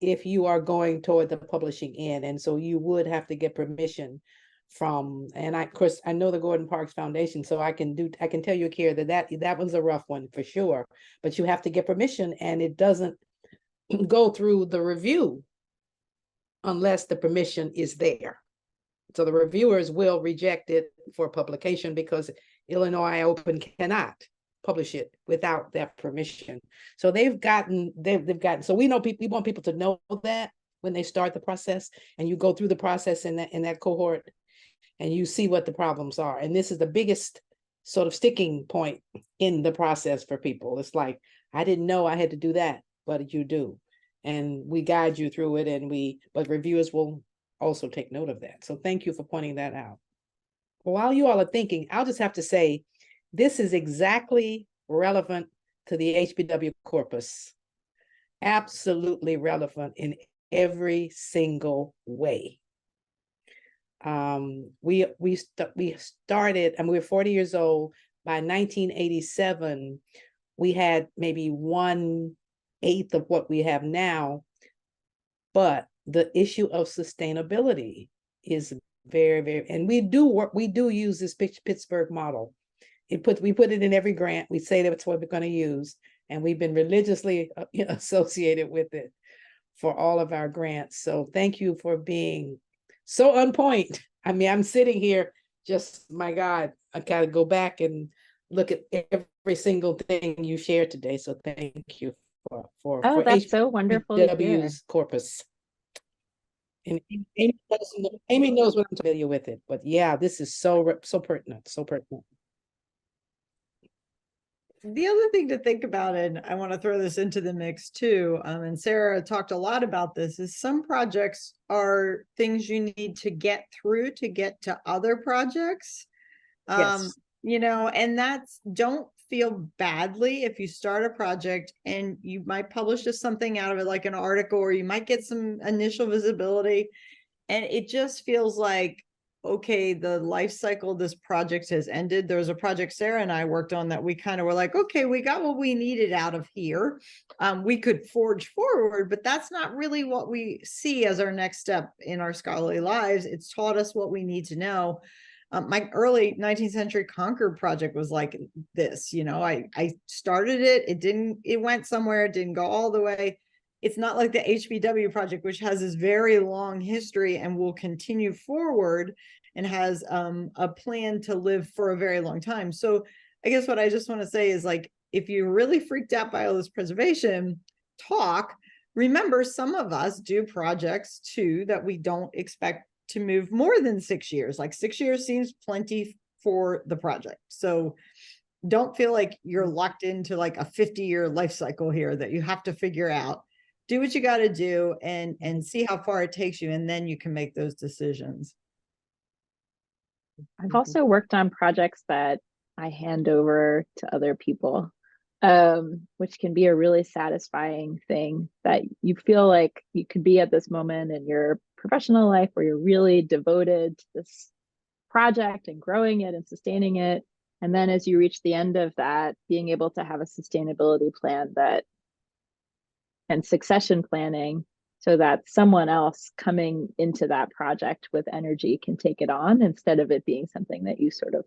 if you are going toward the publishing end. And so you would have to get permission from, and of course, I know the Gordon Parks Foundation, so I can tell you, Kira, that was a rough one for sure, but you have to get permission and it doesn't go through the review unless the permission is there. So the reviewers will reject it for publication because Illinois iOpen cannot publish it without that permission. So they've gotten, so we want people to know that when they start the process, and you go through the process in that cohort and you see what the problems are. And this is the biggest sort of sticking point in the process for people. It's like, I didn't know I had to do that, but you do. And we guide you through it, but reviewers will also take note of that. So thank you for pointing that out. While you all are thinking, I'll just have to say, this is exactly relevant to the HBW corpus. Absolutely relevant in every single way. We started, and we're 40 years old. By 1987, we had maybe 1/8 of what we have now, but the issue of sustainability is very, very, and we do use this Pittsburgh model. We put it in every grant. We say that's what we're going to use, and we've been religiously associated with it for all of our grants. So thank you for being so on point. I mean, I'm sitting here just, my God, I gotta go back and look at every single thing you shared today. So thank you for that's so wonderful to hear. HBW's corpus. And Amy knows what I'm familiar with it, but yeah, this is so pertinent, so pertinent. the other thing to think about, and I want to throw this into the mix too, and Sarah talked a lot about this, is some projects are things you need to get through to get to other projects. Yes. You know, and that's, don't feel badly if you start a project and you might publish just something out of it, like an article, or you might get some initial visibility, and it just feels like, okay, the life cycle of this project has ended. There was a project Sarah and I worked on that we kind of were like, okay, we got what we needed out of here. We could forge forward, but that's not really what we see as our next step in our scholarly lives. It's taught us what we need to know. My early 19th century Concord project was like this, you know, I started it, it went somewhere, it didn't go all the way. It's not like the HBW project, which has this very long history and will continue forward and has a plan to live for a very long time. So I guess what I just want to say is, like, if you're really freaked out by all this preservation talk, remember some of us do projects too that we don't expect to move more than 6 years. Like 6 years seems plenty for the project. So don't feel like you're locked into like a 50-year life cycle here that you have to figure out. Do what you got to do and see how far it takes you, and then you can make those decisions. I've also worked on projects that I hand over to other people, which can be a really satisfying thing, that you feel like you could be at this moment in your professional life where you're really devoted to this project and growing it and sustaining it. And then as you reach the end of that, being able to have a sustainability plan that and succession planning so that someone else coming into that project with energy can take it on, instead of it being something that you sort of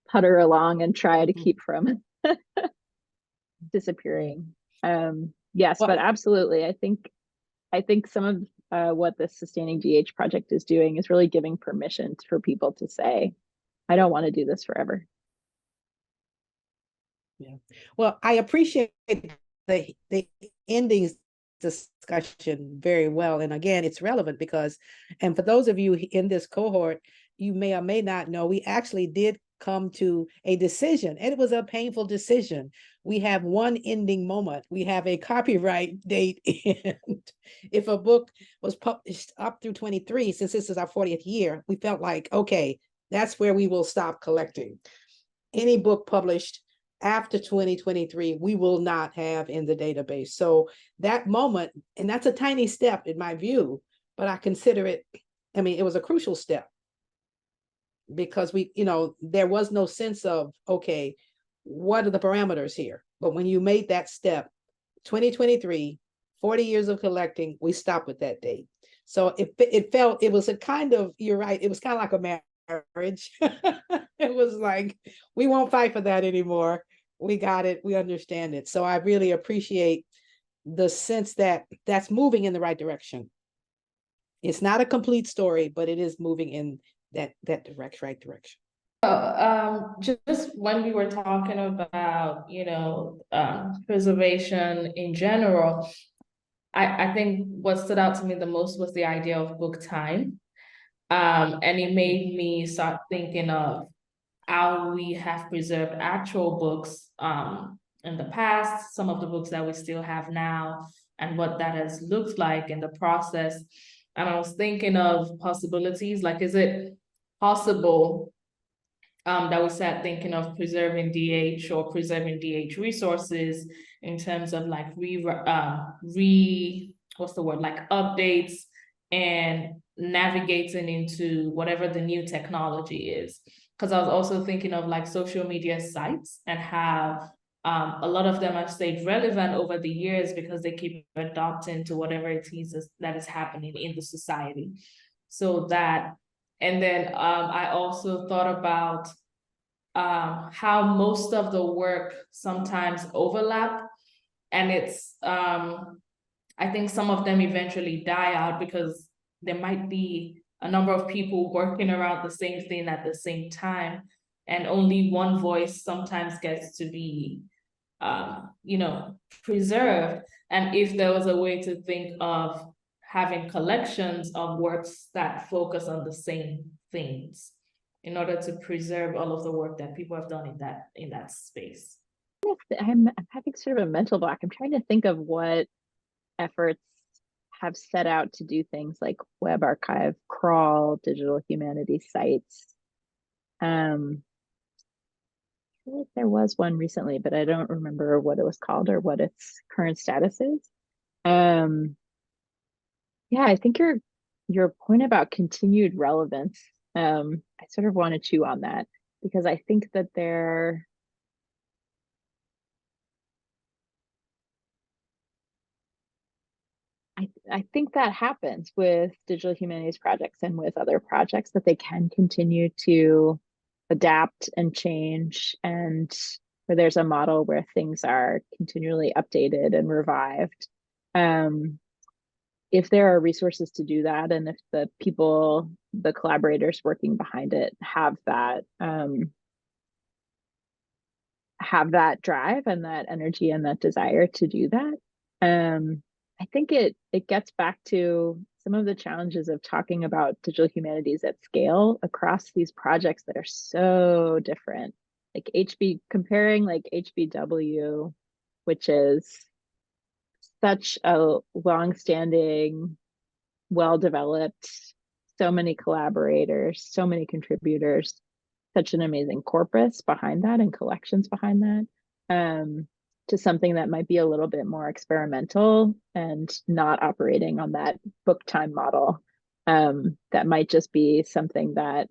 putter along and try to keep from disappearing. Yes, Well- but absolutely. I think some of what the Sustaining GH project is doing is really giving permission for people to say, I don't want to do this forever. Yeah. Well, I appreciate the endings discussion very well. And again, it's relevant because, and for those of you in this cohort, you may or may not know, we actually did come to a decision, and it was a painful decision. We have one ending moment. We have a copyright date, and if a book was published up through 23, since this is our 40th year, we felt like, okay, that's where we will stop collecting. Any book published after 2023, we will not have in the database. So that moment, and that's a tiny step in my view, but I consider it, I mean, it was a crucial step, because we, there was no sense of, okay, what are the parameters here? But when you made that step, 2023, 40 years of collecting, we stopped with that date. So it was a kind of, you're right, it was kind of like a marriage. It was like, we won't fight for that anymore. We got it, we understand it. So I really appreciate the sense that that's moving in the right direction. It's not a complete story, but it is moving in that right direction. Just when we were talking about, preservation in general, I think what stood out to me the most was the idea of book time. And it made me start thinking of how we have preserved actual books in the past, some of the books that we still have now, and what that has looked like in the process. And I was thinking of possibilities, like, is it possible that we start thinking of preserving DH or preserving DH resources in terms of like updates and navigating into whatever the new technology is. Because I was also thinking of like social media sites and how a lot of them have stayed relevant over the years because they keep adopting to whatever it is that is happening in the society. So that, and then I also thought about how most of the work sometimes overlap, and it's I think some of them eventually die out because there might be a number of people working around the same thing at the same time, and only one voice sometimes gets to be preserved. And if there was a way to think of having collections of works that focus on the same things in order to preserve all of the work that people have done in that space. I'm having sort of a mental block. I'm trying to think of what efforts have set out to do things like web archive, crawl, digital humanities sites. I feel like there was one recently, but I don't remember what it was called or what its current status is. Yeah, I think your point about continued relevance, I sort of want to chew on that because I think that I think that happens with digital humanities projects and with other projects, that they can continue to adapt and change, and where there's a model where things are continually updated and revived. If there are resources to do that, and if the people, the collaborators working behind it have that drive and that energy and that desire to do that, I think it gets back to some of the challenges of talking about digital humanities at scale across these projects that are so different. Like comparing like HBW, which is such a long-standing, well-developed, so many collaborators, so many contributors, such an amazing corpus behind that and collections behind that, to something that might be a little bit more experimental and not operating on that book time model. That might just be something that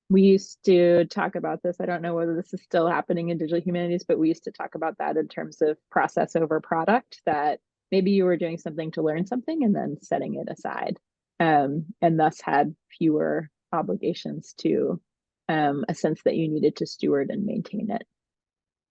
we used to talk about this. I don't know whether this is still happening in digital humanities, but we used to talk about that in terms of process over product, that maybe you were doing something to learn something and then setting it aside, and thus had fewer obligations to a sense that you needed to steward and maintain it.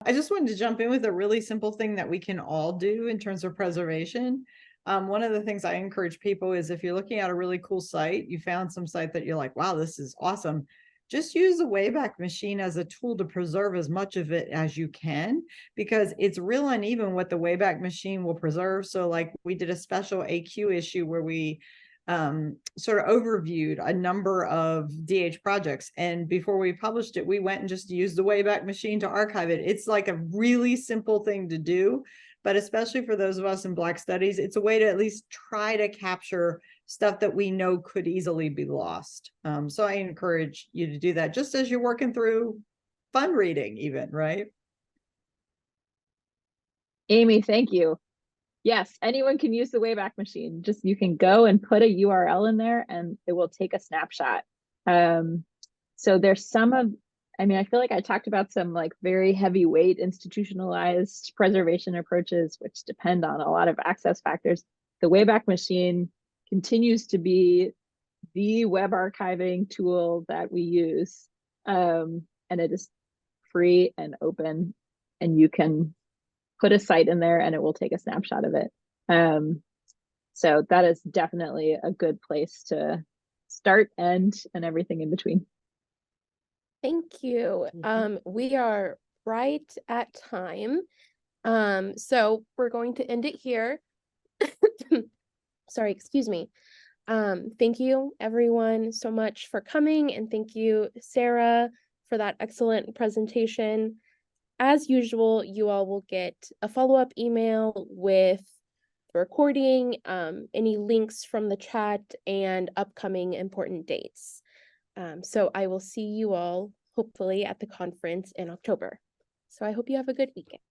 I just wanted to jump in with a really simple thing that we can all do in terms of preservation. One of the things I encourage people is, if you're looking at a really cool site, you found some site that you're like, wow, this is awesome. Just use the Wayback Machine as a tool to preserve as much of it as you can, because it's real uneven what the Wayback Machine will preserve. So like we did a special AQ issue where we sort of overviewed a number of DH projects, and before we published it, we went and just used the Wayback Machine to archive it. It's like a really simple thing to do, but especially for those of us in Black Studies, it's a way to at least try to capture stuff that we know could easily be lost. So I encourage you to do that just as you're working through fund reading even, right? Amy, thank you. Yes, anyone can use the Wayback Machine. Just you can go and put a URL in there and it will take a snapshot. So there's I feel like I talked about some like very heavyweight institutionalized preservation approaches, which depend on a lot of access factors. The Wayback Machine continues to be the web archiving tool that we use. And it is free and open, and you can put a site in there and it will take a snapshot of it. So that is definitely a good place to start, end, and everything in between. Thank you. We are right at time. So we're going to end it here. Sorry, excuse me. Thank you everyone so much for coming, and thank you, Sarah, for that excellent presentation. As usual, you all will get a follow-up email with the recording, any links from the chat, and upcoming important dates. So I will see you all hopefully at the conference in October. So I hope you have a good weekend.